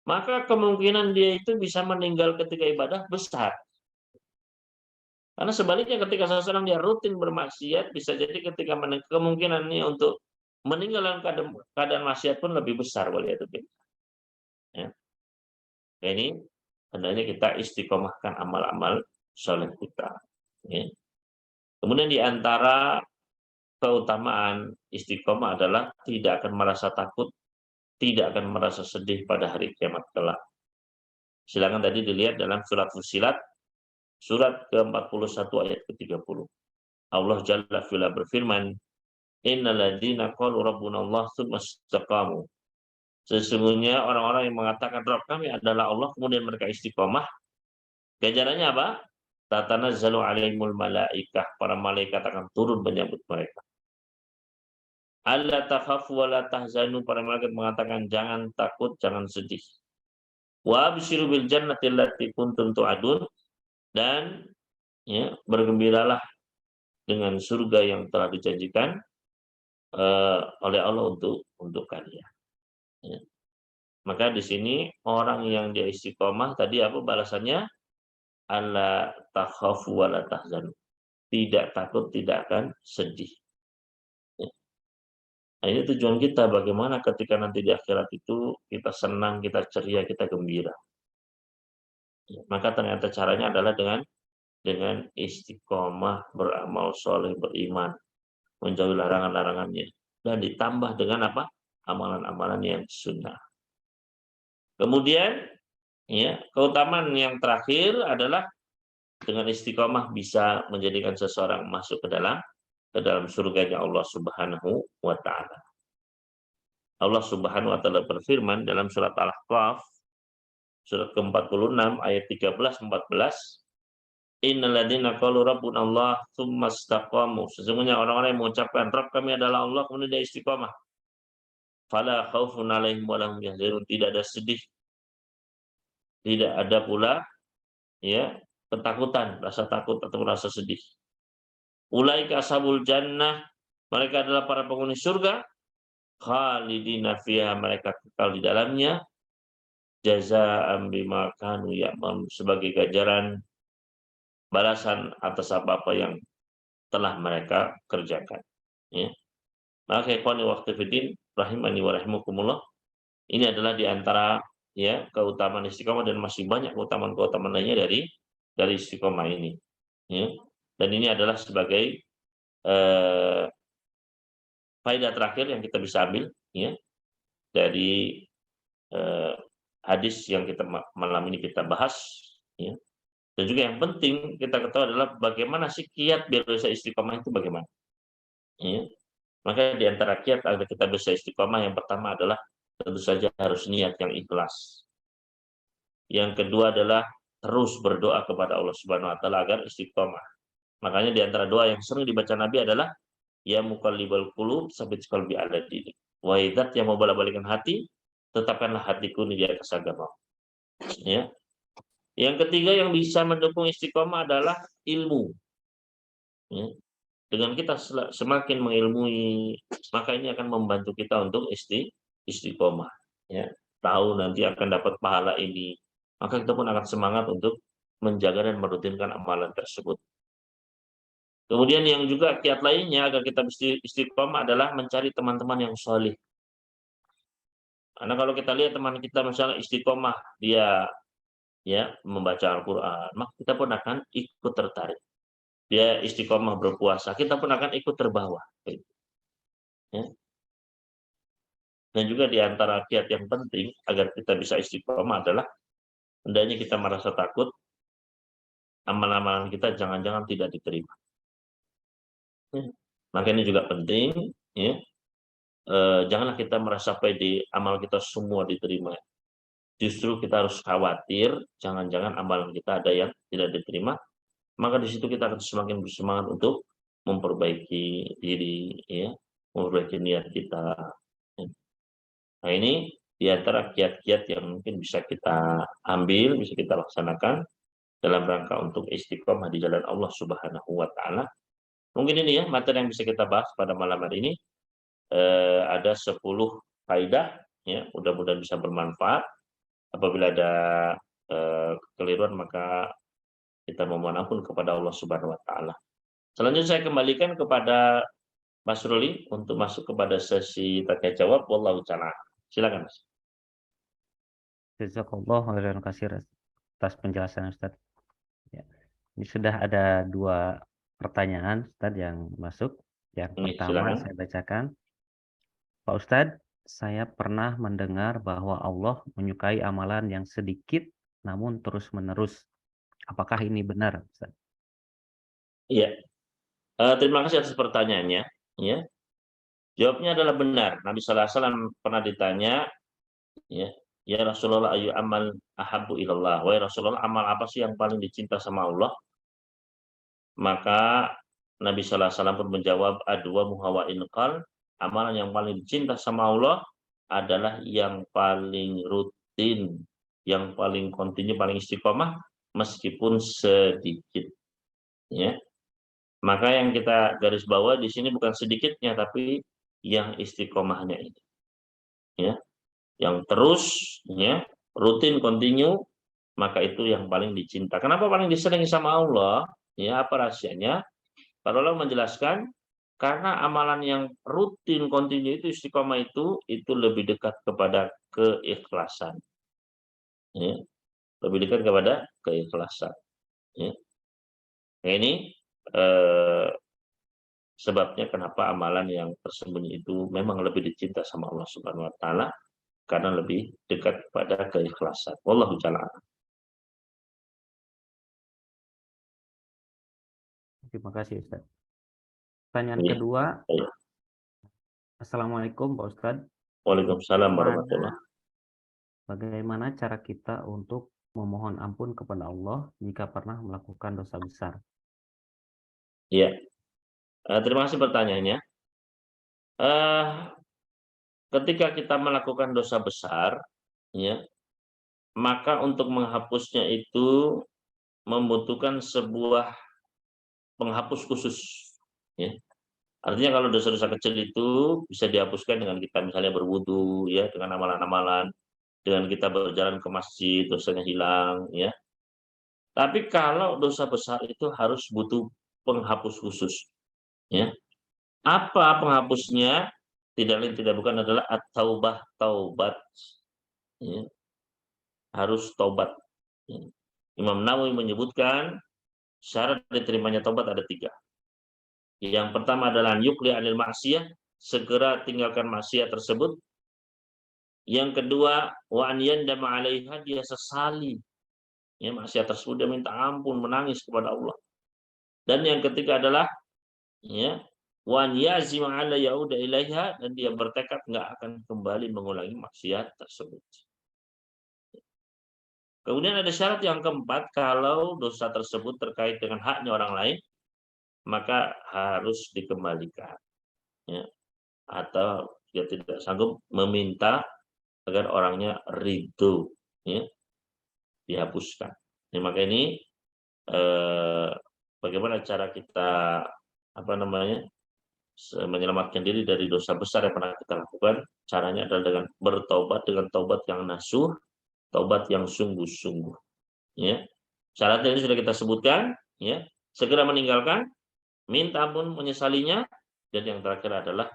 maka kemungkinan dia itu bisa meninggal ketika ibadah besar. Karena sebaliknya ketika seseorang dia rutin bermaksiat, bisa jadi ketika kemungkinannya untuk meninggal dalam keadaan maksiat pun lebih besar, waliyadzubillah. Ya. Ini hendaknya kita istiqomahkan amal-amal soleh kita. Ya. Kemudian di antara keutamaan istiqomah adalah tidak akan merasa takut, tidak akan merasa sedih pada hari kiamat kelak. Silakan tadi dilihat dalam surat Fussilat, surat ke-41 ayat ke-30. Allah Jalla fi'ala berfirman, "Innal ladzina qalu rabbunallah tsumma istaqamu." Sesungguhnya orang-orang yang mengatakan Rabb kami adalah Allah kemudian mereka istiqomah, ganjarannya apa? Tatanazzalu alaihimul malaikah, para malaikat akan turun menyambut mereka. Alla takhafu wa la tahzanu, para malaikat mengatakan jangan takut, jangan sedih. Wa absyiru bil jannati allati kuntum tu'adun, dan ya, bergembiralah dengan surga yang telah dijanjikan oleh Allah untuk kalian. Ya. Maka di sini orang yang dia istiqomah tadi apa balasannya? Alla takhafu wa la tahzanu. Tidak takut, tidak akan sedih. Ya. Nah, ini tujuan kita bagaimana ketika nanti di akhirat itu kita senang, kita ceria, kita gembira. Ya. Maka ternyata caranya adalah dengan istiqomah, beramal soleh, beriman, menjauhi larangan-larangannya, dan ditambah dengan apa? Amalan-amalan yang sunnah. Kemudian, ya, keutamaan yang terakhir adalah dengan istiqomah bisa menjadikan seseorang masuk ke dalam surganya Allah Subhanahu wa taala. Allah Subhanahu wa taala berfirman dalam surat Al-Ahqaf surat ke-46 ayat 13-14, "Innal ladzina qalu rabbunallah tsumma istaqamu." Sesungguhnya orang-orang yang mengucapkan Rabb kami adalah Allah kemudian dia istiqomah. Fala khaufun 'alaihim wa lahum yahzanun. Tidak ada sedih, tidak ada pula ya ketakutan, rasa takut atau rasa sedih. Ulaika ashabul jannah, mereka adalah para penghuni surga, khalidina fiha, mereka kekal di dalamnya, jazaa'an bima kanu ya'malun, sebagai ganjaran balasan atas apa-apa yang telah mereka kerjakan. Ya. Maka ikhwani waktu fiddin rahimani wa rahimakumullah, ini adalah di antara ya keutamaan istiqomah dan masih banyak keutamaan-keutamaan lainnya dari istiqomah ini. Ya. Dan ini adalah sebagai faedah terakhir yang kita bisa ambil ya dari hadis yang kita malam ini kita bahas ya. Dan juga yang penting kita ketahui adalah bagaimana sih kiat biar bisa istiqomah itu bagaimana. Ya. Maka di antara kiat agar kita bisa istiqomah, yang pertama adalah tentu saja harus niat yang ikhlas. Yang kedua adalah terus berdoa kepada Allah Subhanahu wa taala agar istiqomah. Makanya di antara doa yang sering dibaca Nabi adalah ya muqallibal qulub tsabbit qalbi ala dinik. Wahai zat yang mau bolak-balikan hati, tetapkanlah hatiku di atas agama. Ya. Yang ketiga yang bisa mendukung istiqomah adalah ilmu. Ya. Dengan kita semakin mengilmui, maka ini akan membantu kita untuk istiqomah. Ya. Tahu nanti akan dapat pahala ini, maka kita pun akan semangat untuk menjaga dan merutinkan amalan tersebut. Kemudian yang juga kiat lainnya agar kita istiqomah adalah mencari teman-teman yang solih. Karena kalau kita lihat teman kita misalnya istiqomah, dia ya membaca Al-Quran, maka kita pun akan ikut tertarik. Dia istiqomah berpuasa, kita pun akan ikut terbawa. Ya. Dan juga di antara kiat yang penting agar kita bisa istiqomah adalah hendaknya kita merasa takut amalan-amalan kita jangan-jangan tidak diterima. Ya. Maka ini juga penting, ya. Janganlah kita merasa pede amal kita semua diterima. Justru kita harus khawatir jangan-jangan amalan kita ada yang tidak diterima. Maka di situ kita akan semakin bersemangat untuk memperbaiki diri, ya, memperbaiki niat kita. Nah ini di antara kiat-kiat yang mungkin bisa kita ambil, bisa kita laksanakan dalam rangka untuk istiqomah di jalan Allah Subhanahu wa taala. Mungkin ini ya materi yang bisa kita bahas pada malam hari ini. Ada 10 kaidah, ya, mudah-mudahan bisa bermanfaat. Apabila ada kekeliruan maka kita memohon ampun kepada Allah Subhanahu wa taala. Selanjutnya saya kembalikan kepada Mas Ruli untuk masuk kepada sesi tanya jawab. Wallahu taala. Silakan Mas. Jazakallah khairan katsir atas penjelasan Ustaz. Ya. Ini sudah ada 2 pertanyaan Ustaz yang masuk. Yang Ini pertama silakan. saya bacakan. Pak Ustadz, saya pernah mendengar bahwa Allah menyukai amalan yang sedikit namun terus-menerus. Apakah ini benar, Ustadz? Iya. Terima kasih atas pertanyaannya. Ya. Jawabnya adalah benar. Nabi sallallahu alaihi wasallam pernah ditanya, ya, ya Rasulullah ayu amal ahabbu ilallah. Wahai Rasulullah, amal apa sih yang paling dicinta sama Allah? Maka Nabi sallallahu alaihi wasallam pun menjawab adwa muhawain qal, amalan yang paling dicinta sama Allah adalah yang paling rutin, yang paling kontinu, paling istiqomah meskipun sedikit. Ya. Maka yang kita garis bawah di sini bukan sedikitnya tapi yang istiqomahnya ini. Ya. Yang terus, ya, rutin, kontinu, maka itu yang paling dicinta. Kenapa paling disenangi sama Allah? Ya, apa rahasianya? Para ulama menjelaskan karena amalan yang rutin, kontinu itu istiqomah itu lebih dekat kepada keikhlasan. Ya, lebih dekat kepada keikhlasan. Ya. Nah, ini sebabnya kenapa amalan yang tersembunyi itu memang lebih dicinta sama Allah Subhanahu wa taala karena lebih dekat pada keikhlasan. Wallahu ta'ala. Terima kasih, Ustadz. Pertanyaan Iya. kedua, Baik. Assalamualaikum, Pak Ustadz. Waalaikumsalam warahmatullahi. Bagaimana cara kita untuk memohon ampun kepada Allah jika pernah melakukan dosa besar? Iya. Terima kasih pertanyaannya. Eh, Ketika kita melakukan dosa besar, ya, maka untuk menghapusnya itu membutuhkan sebuah penghapus khusus. Ya. Artinya kalau dosa-dosa kecil itu bisa dihapuskan dengan kita misalnya berwudu, ya, dengan amalan-amalan, dengan kita berjalan ke masjid, dosanya hilang, ya. Tapi kalau dosa besar itu harus butuh penghapus khusus, ya. Apa penghapusnya? Tidak lain tidak bukan adalah at-taubah, taubat. Ya. Harus taubat. Ya. Imam Nawawi menyebutkan syarat diterimanya taubat ada 3. Yang pertama adalah yukli anil maksiyah, segera tinggalkan maksiat tersebut. Yang kedua, wa an yandama 'alaiha, dia sesali. Ya, maksiat tersebut dia minta ampun, menangis kepada Allah. Dan yang ketiga adalah, ya, wan yazim ala yauda ilaiha, dan dia bertekad nggak akan kembali mengulangi maksiat tersebut. Kemudian ada syarat yang keempat, kalau dosa tersebut terkait dengan haknya orang lain, maka harus dikembalikan, ya. Atau dia tidak sanggup meminta agar orangnya ridho, ya, dihapuskan. Nah, maka ini bagaimana cara kita menyelamatkan diri dari dosa besar yang pernah kita lakukan? Caranya adalah dengan bertobat, dengan taubat yang nasuh, taubat yang sungguh-sungguh. Ya, syaratnya ini sudah kita sebutkan. Ya, segera meninggalkan, minta ampun, menyesalinya, dan yang terakhir adalah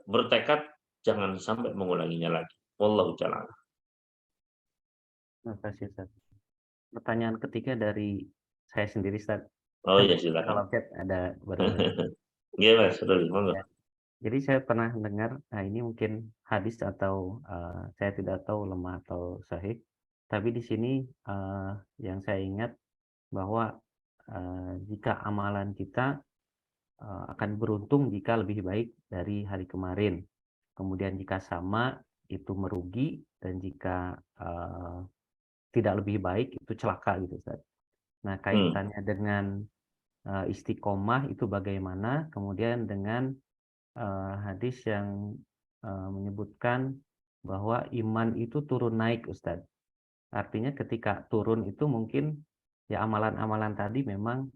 bertekad jangan sampai mengulanginya lagi. Wallahu ta'ala. Terima kasih, Ustaz. Pertanyaan ketiga dari saya sendiri, Ustaz. Oh Kan iya, tadi silakan. kalau chat ada baru-baru. Iya Mas, Ruli, monggo. Ya. Jadi saya pernah dengar, nah ini mungkin hadis atau saya tidak tahu lemah atau sahih, tapi di sini yang saya ingat bahwa jika amalan kita akan beruntung jika lebih baik dari hari kemarin. Kemudian jika sama itu merugi, dan jika tidak lebih baik itu celaka gitu, Ustaz. Nah, kaitannya dengan istiqomah itu bagaimana? Kemudian dengan hadis yang menyebutkan bahwa iman itu turun naik, Ustaz. Artinya ketika turun itu mungkin ya amalan-amalan tadi memang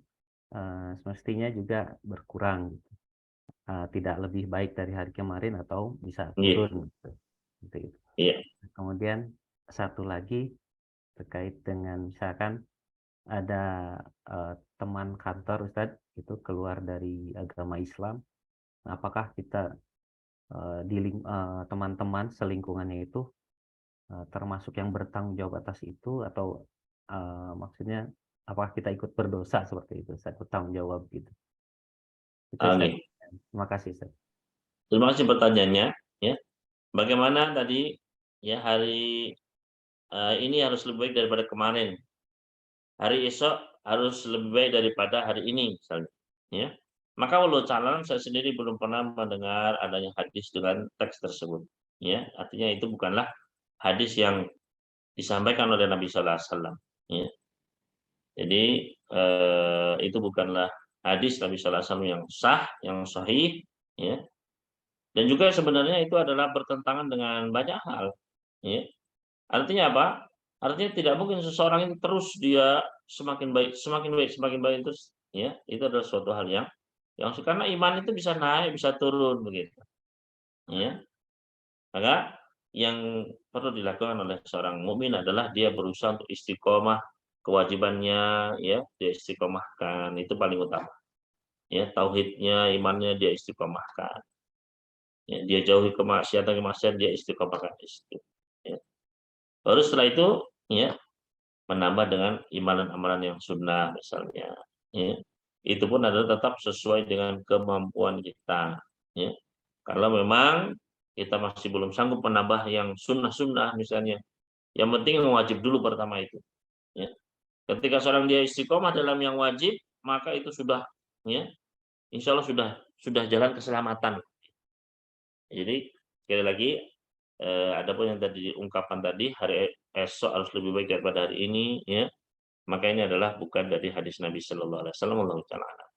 semestinya juga berkurang gitu. Tidak lebih baik dari hari kemarin atau bisa Iya, turun gitu. Seperti itu. iya. Kemudian satu lagi terkait dengan misalkan ada teman kantor, Ustadz, itu keluar dari agama Islam. Nah, apakah kita teman-teman selingkungannya itu termasuk yang bertanggung jawab atas itu, atau maksudnya apakah kita ikut berdosa seperti itu, Ustadz, bertanggung jawab gitu. Itu, Ustadz. Oke. Terima kasih, Ustadz. Terima kasih pertanyaannya. Ya, bagaimana tadi ya hari ini harus lebih baik daripada kemarin. Hari esok harus lebih baik daripada hari ini, misalnya. Ya, maka walau calon saya sendiri belum pernah mendengar adanya hadis dengan teks tersebut. Ya, artinya itu bukanlah hadis yang disampaikan oleh Nabi Sallallahu Alaihi Wasallam. Ya, jadi itu bukanlah hadis Nabi Sallallahu Alaihi Wasallam yang sah, yang sahih. Ya, dan juga sebenarnya itu adalah bertentangan dengan banyak hal. Ya. Artinya apa? Artinya tidak mungkin seseorang itu terus dia semakin baik, semakin baik, semakin baik terus. Ya, itu adalah suatu hal yang karena iman itu bisa naik, bisa turun begitu. Ya. Maka yang perlu dilakukan oleh seorang mukmin adalah dia berusaha untuk istiqomah, kewajibannya ya dia istiqomahkan, itu paling utama. Ya, tauhidnya, imannya dia istiqomahkan. Ya, dia jauhi kemaksiatan dia istiqomahkan itu. Ya. Baru setelah itu ya menambah dengan amalan-amalan yang sunnah misalnya. Ya. Itu pun adalah tetap sesuai dengan kemampuan kita. Ya. Kalau memang kita masih belum sanggup menambah yang sunnah-sunnah misalnya, yang penting yang wajib dulu pertama itu. Ya. Ketika seorang dia istiqomah dalam yang wajib, maka itu sudah ya, insya Allah sudah jalan keselamatan. Jadi sekali lagi adapun yang tadi diungkapkan tadi, hari esok harus lebih baik daripada hari ini, ya. Maka ini adalah bukan dari hadis Nabi Shallallahu Alaihi Wasallam. Wallahu ta'ala a'lam.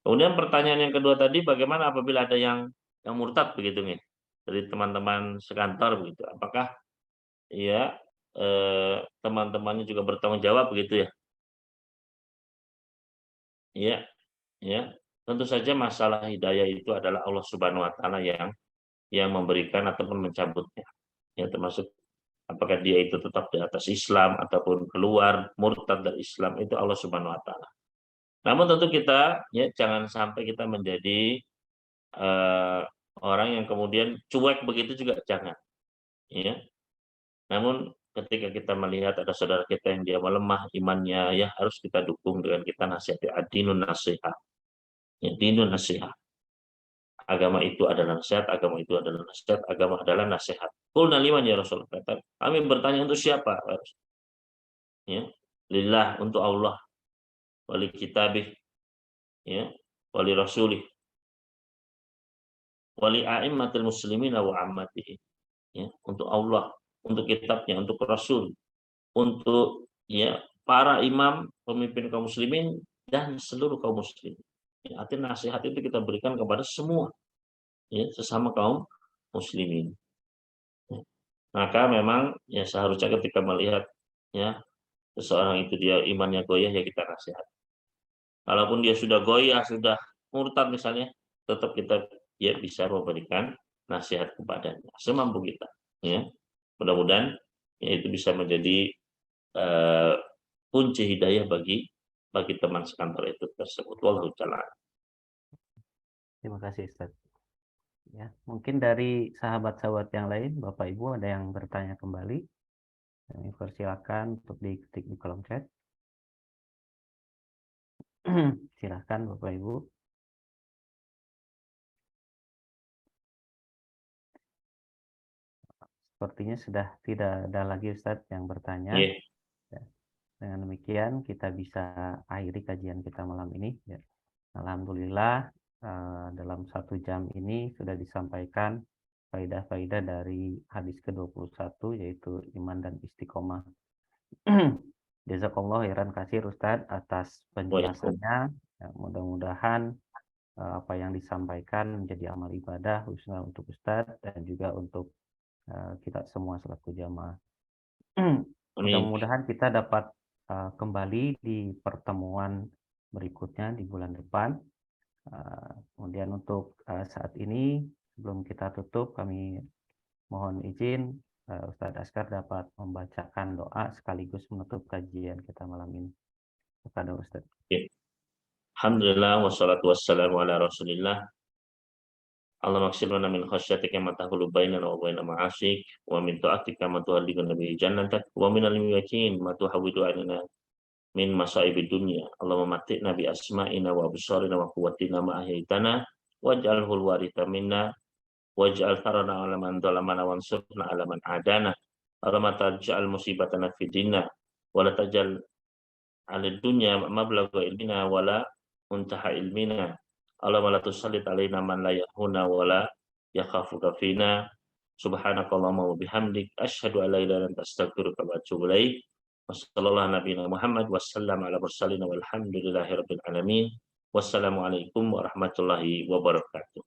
Kemudian pertanyaan yang kedua tadi, bagaimana apabila ada yang murtad begitu nih dari teman-teman sekantor begitu? Apakah ya teman-temannya juga bertanggung jawab begitu ya? Iya, ya. Tentu saja masalah hidayah itu adalah Allah Subhanahu Wa Taala yang memberikan ataupun mencabutnya. Ya, termasuk apakah dia itu tetap di atas Islam ataupun keluar murtad dari Islam, itu Allah Subhanahu Wa Taala. Namun tentu kita ya jangan sampai kita menjadi orang yang kemudian cuek begitu juga jangan. Ya. Namun ketika kita melihat ada saudara kita yang dia melemah imannya, ya harus kita dukung dengan kita nasihati, ad-dinun nasihat. Ya, dinun nasihat. Agama itu adalah nasihat, agama itu adalah nasihat, agama adalah nasihat. Qulna liman ya Rasul, kata kami bertanya untuk siapa? Ya, lillah, untuk Allah, wali kitabih, ya, wa li rasulih wa li a'immatil muslimin wa ammatihim. Ya, untuk Allah, untuk kitabnya, untuk Rasul, untuk ya para imam, pemimpin kaum muslimin dan seluruh kaum muslim. Ya, artinya nasihat itu kita berikan kepada semua, ya, sesama kaum muslimin. Ya. Maka memang ya seharusnya ketika melihat ya seseorang itu dia imannya goyah ya kita nasihat. Kalaupun dia sudah goyah, sudah murtad misalnya, tetap kita ya bisa memberikan nasihat kepadanya semampu kita. Ya, mudah-mudahan ya itu bisa menjadi eh, kunci hidayah bagi teman sekantor itu tersebut. Wallahu ta'ala. Terima kasih Ustaz. Ya, mungkin dari sahabat-sahabat yang lain, Bapak Ibu ada yang bertanya kembali. Kami persilakan untuk diketik di kolom chat. Silakan Bapak Ibu. Sepertinya sudah tidak ada lagi Ustadz yang bertanya. Yeah. Ya. Dengan demikian kita bisa akhiri kajian kita malam ini. Ya. Alhamdulillah dalam 1 jam ini sudah disampaikan faidah-faidah dari hadis ke-21 yaitu iman dan istiqomah. Jazakallah khairan kasir Ustadz atas penjelasannya. Ya, mudah-mudahan apa yang disampaikan menjadi amal ibadah khususnya untuk Ustadz dan juga untuk kita semua selaku jamaah. Mudah-mudahan kita dapat kembali di pertemuan berikutnya di bulan depan. Kemudian untuk saat ini sebelum kita tutup kami mohon izin Ustadz Askar dapat membacakan doa sekaligus menutup kajian kita malam ini. Kepada Ustadz. Yeah. Alhamdulillah wassalatu wassalamu ala Rasulillah. Allahumma qsim lana min khasyatika ma tahulu bainana wa baina ma'asik wa min ta'atika ma tuhalliguna bihi jannatak wa min al-yaqin ma tuhawwidu alaina min masaibid dunya. Allahumma matti'na bi asma'ina wa absarina wa quwwatina ma ahyaitana waj'alhu al-waritha minna waj'al tharana 'ala man zalamana wansurna 'ala man adana. Allahumma taj'al musibatana fid dinna wa la taj'al 'alad dunya mablagha ilmina wa la muntaha ilmina. Allahumma la tusallit alaina man la yahuna wa la yakhafuka fina. Subhanakallahumma wa bihamdik asyhadu an la ilaha illa anta astaghfiruka wa atubu ilaik. Wassallallahu nabiyana Muhammad wassallam ala mursalin walhamdulillahi rabbil alamin. Wassalamualaikum warahmatullahi wabarakatuh.